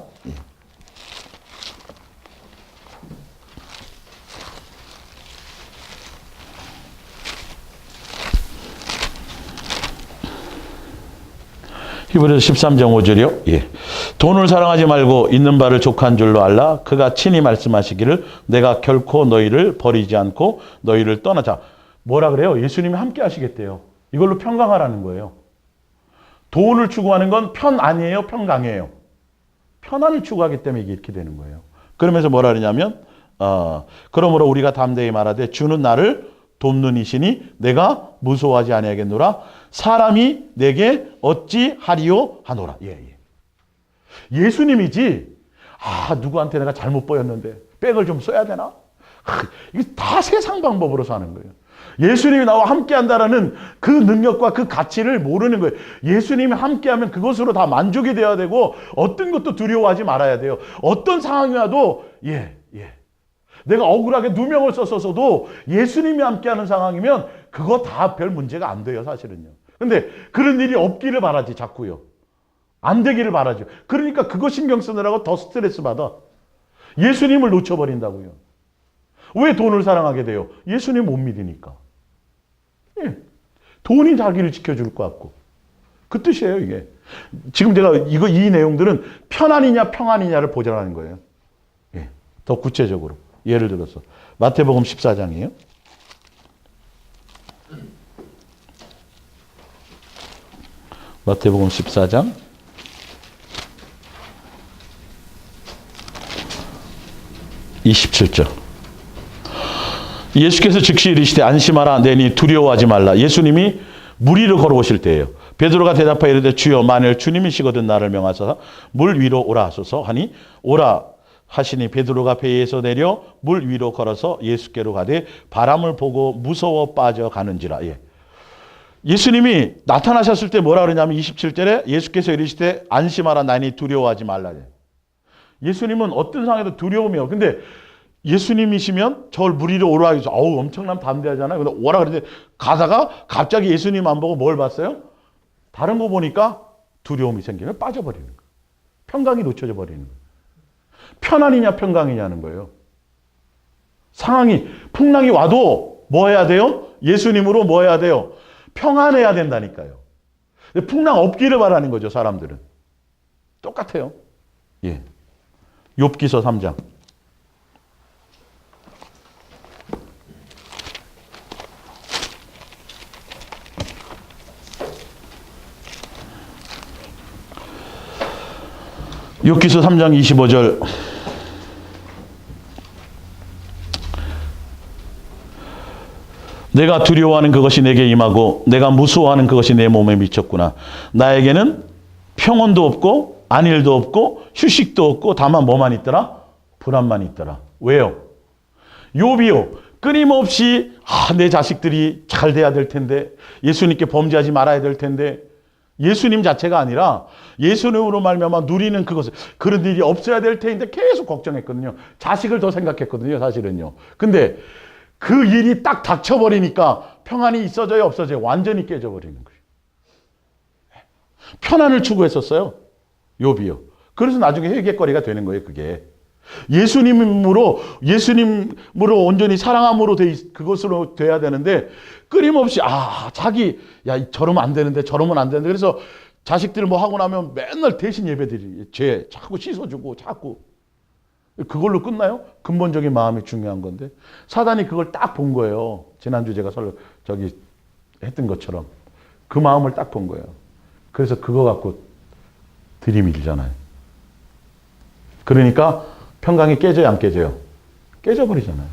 히브리서 13장 5절이요. 돈을 사랑하지 말고 있는 바를 족한 줄로 알라. 그가 친히 말씀하시기를 내가 결코 너희를 버리지 않고 너희를 떠나자. 뭐라 그래요? 예수님이 함께 하시겠대요. 이걸로 평강하라는 거예요. 돈을 추구하는 건 편 아니에요? 평강이에요? 편안을 추구하기 때문에 이게 이렇게 되는 거예요. 그러면서 뭐라 그러냐면 그러므로 우리가 담대히 말하되 주는 나를 돕는 이시니 내가 무서워하지 아니하겠노라. 사람이 내게 어찌 하리요 하노라. 예수님이지. 누구한테 내가 잘못 보였는데 백을 좀 써야 되나? 이게 다 세상 방법으로 사는 거예요. 예수님이 나와 함께 한다라는 그 능력과 그 가치를 모르는 거예요. 예수님이 함께 하면 그것으로 다 만족이 되어야 되고 어떤 것도 두려워하지 말아야 돼요. 어떤 상황이 와도 내가 억울하게 누명을 썼어도 예수님이 함께하는 상황이면 그거 다 별 문제가 안 돼요, 사실은요. 근데 그런 일이 없기를 바라지, 자꾸요. 안 되기를 바라죠. 그러니까 그거 신경 쓰느라고 더 스트레스 받아. 예수님을 놓쳐버린다고요. 왜 돈을 사랑하게 돼요? 예수님 못 믿으니까. 돈이 자기를 지켜줄 것 같고. 그 뜻이에요, 이게. 지금 제가 이 내용들은 편안이냐 평안이냐를 보자라는 거예요. 더 구체적으로. 예를 들어서 마태복음 14장이에요. 마태복음 14장 27절. 예수께서 즉시 이르시되 안심하라 내니 두려워하지 말라. 예수님이 물 위로 걸어오실 때예요. 베드로가 대답하여 이르되 주여 만일 주님이시거든 나를 명하사 물 위로 오라 하소서 하니 오라 하시니 베드로가 배에서 내려 물 위로 걸어서 예수께로 가되 바람을 보고 무서워 빠져가는지라. 예수님이 나타나셨을 때 뭐라 그러냐면 27절에 예수께서 이르시되 안심하라 나니 두려워하지 말라. 예수님은 어떤 상황에도 두려움이요. 근데 예수님이시면 저를 물 위로 오라 해서 엄청난 담대하잖아요. 근데 오라 그러는데 가다가 갑자기 예수님 안 보고 뭘 봤어요? 다른 거 보니까 두려움이 생기면 빠져버리는 거예요. 평강이 놓쳐져 버리는 거예요. 편안이냐 평강이냐는 거예요. 상황이 풍랑이 와도 뭐 해야 돼요? 예수님으로 뭐 해야 돼요? 평안해야 된다니까요. 풍랑 없기를 바라는 거죠, 사람들은. 똑같아요. 욥기서 3장. 욥기서 3장 25절. 내가 두려워하는 그것이 내게 임하고 내가 무서워하는 그것이 내 몸에 미쳤구나. 나에게는 평온도 없고 안일도 없고 휴식도 없고 다만 뭐만 있더라? 불안만 있더라. 왜요? 욥이요. 끊임없이 내 자식들이 잘 돼야 될 텐데, 예수님께 범죄하지 말아야 될 텐데, 예수님 자체가 아니라 예수님으로 말미암아 누리는 그것을, 그런 일이 없어야 될 텐데 계속 걱정했거든요. 자식을 더 생각했거든요, 사실은요. 근데 그 일이 딱 닥쳐버리니까 평안이 있어져요, 없어져요? 완전히 깨져버리는 거예요. 편안을 추구했었어요, 욥이요. 그래서 나중에 회개거리가 되는 거예요, 그게. 예수님으로 온전히 사랑함으로 그것으로 돼야 되는데, 끊임없이 자기 저러면 안 되는데 저러면 안 되는데, 그래서 자식들 뭐 하고 나면 맨날 대신 예배드리, 죄 자꾸 씻어주고 자꾸. 그걸로 끝나요? 근본적인 마음이 중요한 건데, 사단이 그걸 딱 본 거예요. 지난주 제가 했던 것처럼 그 마음을 딱 본 거예요. 그래서 그거 갖고 들이밀잖아요. 그러니까 평강이 깨져요, 안 깨져요? 깨져버리잖아요.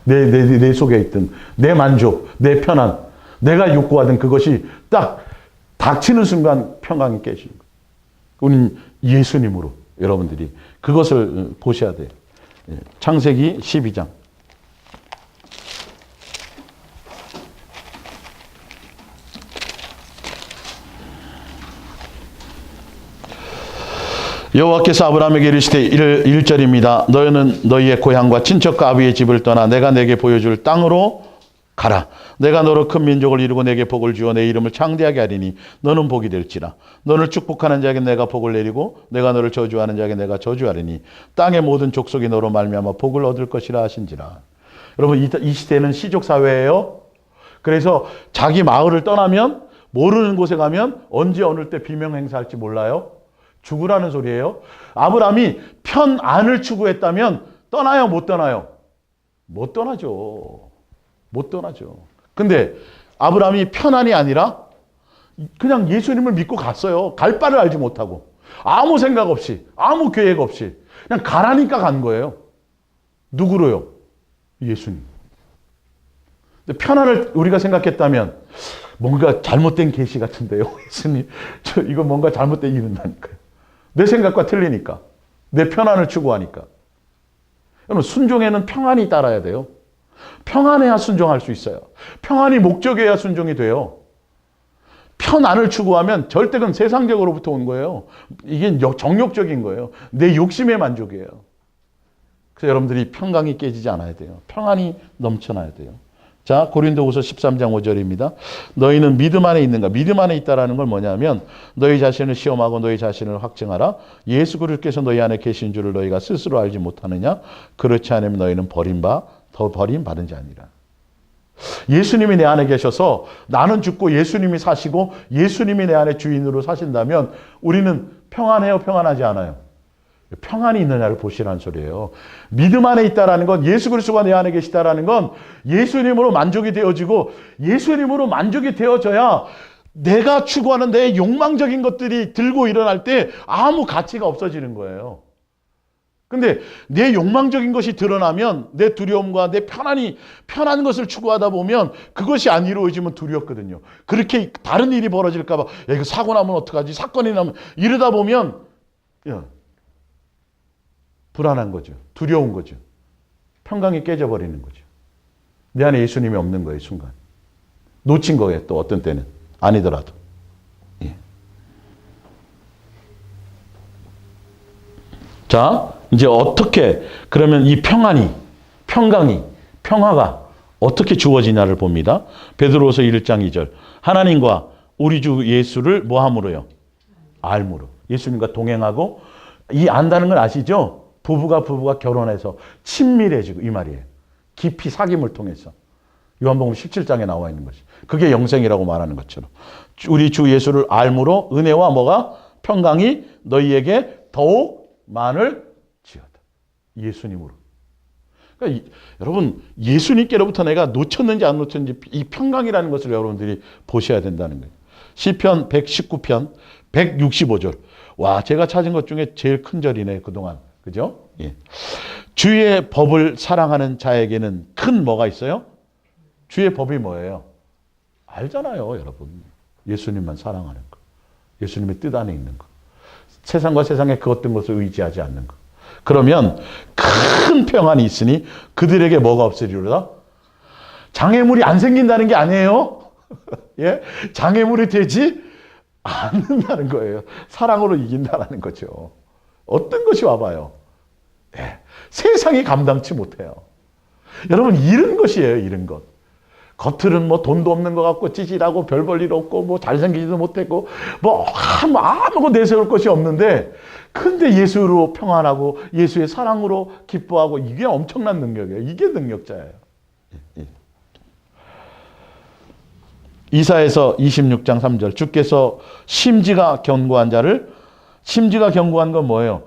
내 속에 있던 내 만족, 내 편안, 내가 욕구하던 그것이 딱 닥치는 순간 평강이 깨지는 거예요. 우리는 예수님으로 여러분들이 그것을 보셔야 돼요. 창세기 12장. 여호와께서 아브라함에게 이르시되 1절입니다. 너희는 너희의 고향과 친척과 아비의 집을 떠나 내가 내게 보여줄 땅으로 가라. 내가 너로 큰 민족을 이루고 내게 복을 주어 내 이름을 창대하게 하리니 너는 복이 될지라. 너를 축복하는 자에게 내가 복을 내리고 내가 너를 저주하는 자에게 내가 저주하리니 땅의 모든 족속이 너로 말미암아 복을 얻을 것이라 하신지라. 여러분, 이 시대는 시족 사회예요. 그래서 자기 마을을 떠나면, 모르는 곳에 가면 언제 어느 때 비명 행사할지 몰라요. 죽으라는 소리예요. 아브라함이 편안을 추구했다면 떠나요, 못 떠나요? 못 떠나죠. 못 떠나죠. 근데 아브라함이 편안이 아니라 그냥 예수님을 믿고 갔어요. 갈 바를 알지 못하고. 아무 생각 없이, 아무 계획 없이. 그냥 가라니까 간 거예요. 누구로요? 예수님. 근데 편안을 우리가 생각했다면 뭔가 잘못된 계시 같은데요. 예수님, 이거 뭔가 잘못된 일인다니까요. 내 생각과 틀리니까. 내 편안을 추구하니까. 여러분, 순종에는 평안이 따라야 돼요. 평안해야 순종할 수 있어요. 평안이 목적이어야 순종이 돼요. 편안을 추구하면 절대 그건 세상적으로부터 온 거예요. 이게 정욕적인 거예요. 내 욕심의 만족이에요. 그래서 여러분들이 평강이 깨지지 않아야 돼요. 평안이 넘쳐나야 돼요. 자, 고린도후서 13장 5절입니다. 너희는 믿음 안에 있는가? 믿음 안에 있다라는 건 뭐냐면 너희 자신을 시험하고 너희 자신을 확증하라. 예수 그리스도께서 너희 안에 계신 줄을 너희가 스스로 알지 못하느냐? 그렇지 않으면 너희는 더 버림받은 자니라. 예수님이 내 안에 계셔서 나는 죽고 예수님이 사시고 예수님이 내 안에 주인으로 사신다면 우리는 평안해요, 평안하지 않아요? 평안이 있느냐를 보시라는 소리예요. 믿음 안에 있다라는 건, 예수 그리스도가 내 안에 계시다라는 건 예수님으로 만족이 되어지고, 예수님으로 만족이 되어져야 내가 추구하는 내 욕망적인 것들이 들고 일어날 때 아무 가치가 없어지는 거예요. 근데 내 욕망적인 것이 드러나면 내 두려움과 내 편한 것을 추구하다 보면 그것이 안 이루어지면 두렵거든요. 그렇게 다른 일이 벌어질까 봐, 이거 사고 나면 어떡하지? 사건이 나면, 이러다 보면 불안한 거죠. 두려운 거죠. 평강이 깨져버리는 거죠. 내 안에 예수님이 없는 거예요, 순간. 놓친 거예요, 또 어떤 때는. 아니더라도. 예. 자, 이제 어떻게, 그러면 이 평화가 어떻게 주어지냐를 봅니다. 베드로후서 1장 2절. 하나님과 우리 주 예수를 뭐 함으로요? 알므로. 예수님과 동행하고, 이 안다는 걸 아시죠? 부부가 결혼해서 친밀해지고, 이 말이에요. 깊이 사귐을 통해서. 요한복음 17장에 나와 있는 것이. 그게 영생이라고 말하는 것처럼. 우리 주 예수를 알므로 은혜와 뭐가? 평강이 너희에게 더욱 많을지어다. 예수님으로. 그러니까 여러분, 예수님께로부터 내가 놓쳤는지 안 놓쳤는지 이 평강이라는 것을 여러분들이 보셔야 된다는 거예요. 시편 119편 165절. 와, 제가 찾은 것 중에 제일 큰 절이네, 그동안. 그죠? 예. 주의 법을 사랑하는 자에게는 큰 뭐가 있어요? 주의 법이 뭐예요? 알잖아요, 여러분. 예수님만 사랑하는 거. 예수님의 뜻 안에 있는 거. 세상과 세상의 그 어떤 것을 의지하지 않는 거. 그러면 큰 평안이 있으니 그들에게 뭐가 없으리로다? 장애물이 안 생긴다는 게 아니에요. 예? 장애물이 되지 않는다는 거예요. 사랑으로 이긴다는 거죠. 어떤 것이 와봐요. 예. 세상이 감당치 못해요. 여러분, 잃은 것이에요, 잃은 것. 겉으로는 뭐 돈도 없는 것 같고 찌질하고 별 볼 일 없고 뭐 잘생기지도 못했고 뭐 아무것도 내세울 것이 없는데, 근데 예수로 평안하고 예수의 사랑으로 기뻐하고, 이게 엄청난 능력이에요. 이게 능력자예요. 이사야서 26장 3절, 주께서 심지가 견고한 자를, 심지가 견고한 건 뭐예요?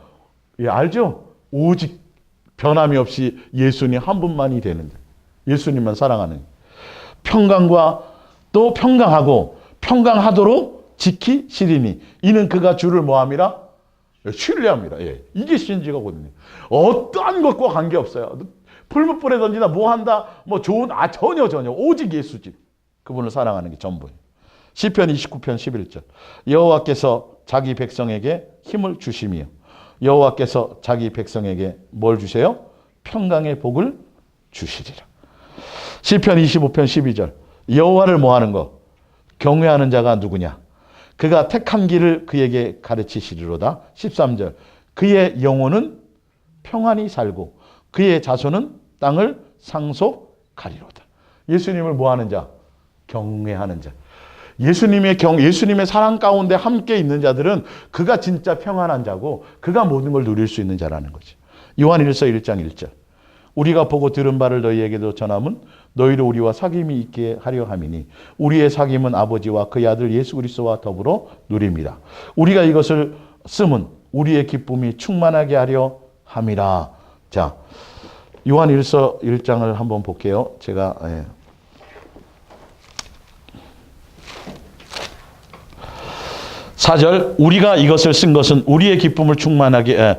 예, 알죠? 오직 변함이 없이 예수님 한 분만이 되는 자, 예수님만 사랑하는, 평강과 또 평강하고 평강하도록 지키시리니 이는 그가 주를 뭐함이라? 신뢰합니다. 예. 이게 신지거든요. 어떠한 것과 관계없어요. 풀무불에 던지나 뭐 한다, 뭐 좋은, 전혀. 오직 예수지. 그분을 사랑하는 게 전부예요. 시편 29편 11절. 여호와께서 자기 백성에게 힘을 주시며, 여호와께서 자기 백성에게 뭘 주세요? 평강의 복을 주시리라. 시편 25편 12절. 여호와를 뭐하는 거? 경외하는 자가 누구냐? 그가 택한 길을 그에게 가르치시리로다. 13절. 그의 영혼은 평안히 살고 그의 자손은 땅을 상속하리로다. 예수님을 뭐하는 자? 경외하는 자. 예수님의 사랑 가운데 함께 있는 자들은 그가 진짜 평안한 자고 그가 모든 걸 누릴 수 있는 자라는 거죠. 요한일서 1장 1절. 우리가 보고 들은 바를 너희에게도 전함은 너희로 우리와 사귐이 있게 하려 함이니 우리의 사귐은 아버지와 그의 아들 예수 그리스도와 더불어 누립니다. 우리가 이것을 쓰면 우리의 기쁨이 충만하게 하려 함이라. 자, 요한일서 1장을 한번 볼게요. 제가 4절, 우리가 이것을 쓴 것은 우리의 기쁨을 충만하게,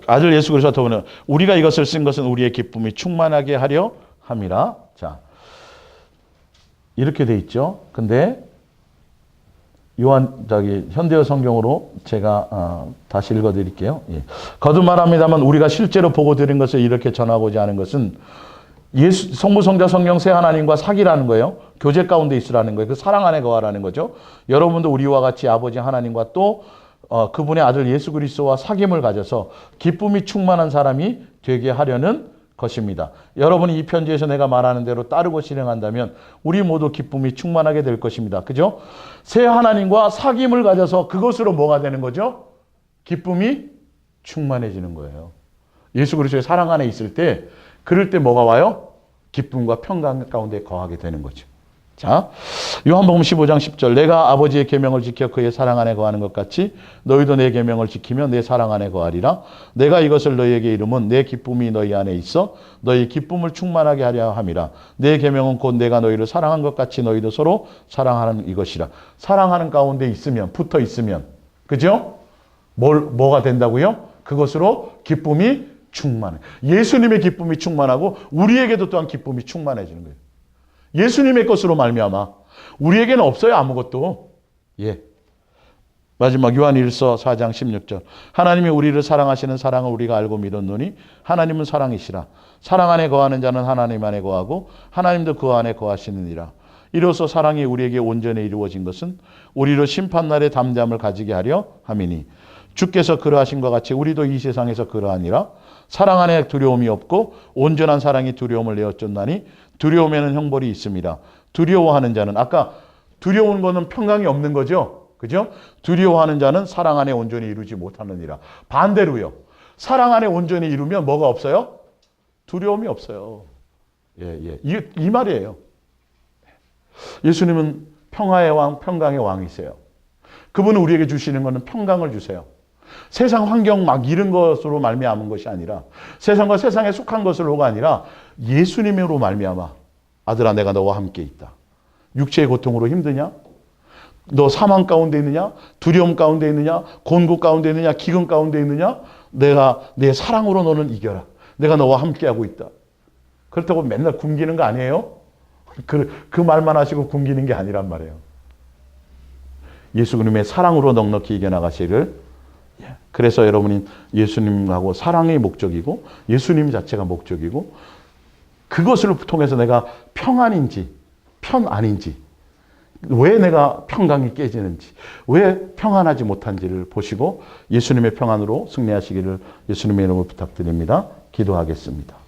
아들 예수 그리스도와 더불어 우리가 이것을 쓴 것은 우리의 기쁨이 충만하게 하려 함이라. 자, 이렇게 돼 있죠. 근데 현대어 성경으로 제가 다시 읽어드릴게요. 예. 거듭 말합니다만 우리가 실제로 보고 들은 것을 이렇게 전하고자 하는 것은 예수, 성부, 성자, 성령 세 하나님과 사귀라는 거예요. 교제 가운데 있으라는 거예요. 그 사랑 안에 거하라는 거죠. 여러분도 우리와 같이 아버지 하나님과 또 그분의 아들 예수 그리스도와 사귐을 가져서 기쁨이 충만한 사람이 되게 하려는 것입니다. 여러분이 이 편지에서 내가 말하는 대로 따르고 실행한다면 우리 모두 기쁨이 충만하게 될 것입니다. 그죠? 새 하나님과 사귐을 가져서 그것으로 뭐가 되는 거죠? 기쁨이 충만해지는 거예요. 예수 그리스도의 사랑 안에 있을 때, 그럴 때 뭐가 와요? 기쁨과 평강 가운데 거하게 되는 거죠. 자, 요한복음 15장 10절. 내가 아버지의 계명을 지켜 그의 사랑 안에 거하는 것 같이 너희도 내 계명을 지키며 내 사랑 안에 거하리라. 내가 이것을 너희에게 이름은 내 기쁨이 너희 안에 있어 너희 기쁨을 충만하게 하려 함이라. 내 계명은 곧 내가 너희를 사랑한 것 같이 너희도 서로 사랑하는 이것이라. 사랑하는 가운데 있으면, 붙어 있으면, 그죠? 뭐가 된다고요? 그것으로 기쁨이 충만해. 예수님의 기쁨이 충만하고 우리에게도 또한 기쁨이 충만해지는 거예요. 예수님의 것으로 말미암아 우리에게는 없어요, 아무것도. 예. 마지막 요한일서 4장 16절. 하나님이 우리를 사랑하시는 사랑을 우리가 알고 믿었노니 하나님은 사랑이시라. 사랑 안에 거하는 자는 하나님 안에 거하고 하나님도 그 안에 거하시느니라. 이로써 사랑이 우리에게 온전히 이루어진 것은 우리로 심판날의 담대함을 가지게 하려 함이니 주께서 그러하신 것 같이 우리도 이 세상에서 그러하니라. 사랑 안에 두려움이 없고 온전한 사랑이 두려움을 내어쫓나니 두려움에는 형벌이 있습니다. 두려워하는 자는, 아까 두려운 거는 평강이 없는 거죠. 그죠? 두려워하는 자는 사랑 안에 온전히 이루지 못하느니라. 반대로요. 사랑 안에 온전히 이루면 뭐가 없어요? 두려움이 없어요. 예. 이 말이에요. 예수님은 평화의 왕, 평강의 왕이세요. 그분은 우리에게 주시는 것은 평강을 주세요. 세상 환경 막 이런 것으로 말미암은 것이 아니라, 세상과 세상에 속한 것으로가 아니라 예수님으로 말미암아 아들아 내가 너와 함께 있다. 육체의 고통으로 힘드냐? 너 사망 가운데 있느냐? 두려움 가운데 있느냐? 곤고 가운데 있느냐? 기근 가운데 있느냐? 내가 내 사랑으로 너는 이겨라. 내가 너와 함께하고 있다. 그렇다고 맨날 굶기는 거 아니에요? 그 말만 하시고 굶기는 게 아니란 말이에요. 예수 그님의 사랑으로 넉넉히 이겨나가시를. 그래서 여러분이 예수님하고 사랑이 목적이고 예수님 자체가 목적이고 그것을 통해서 내가 평안인지 편 아닌지 왜 내가 평강이 깨지는지 왜 평안하지 못한지를 보시고 예수님의 평안으로 승리하시기를 예수님의 이름으로 부탁드립니다. 기도하겠습니다.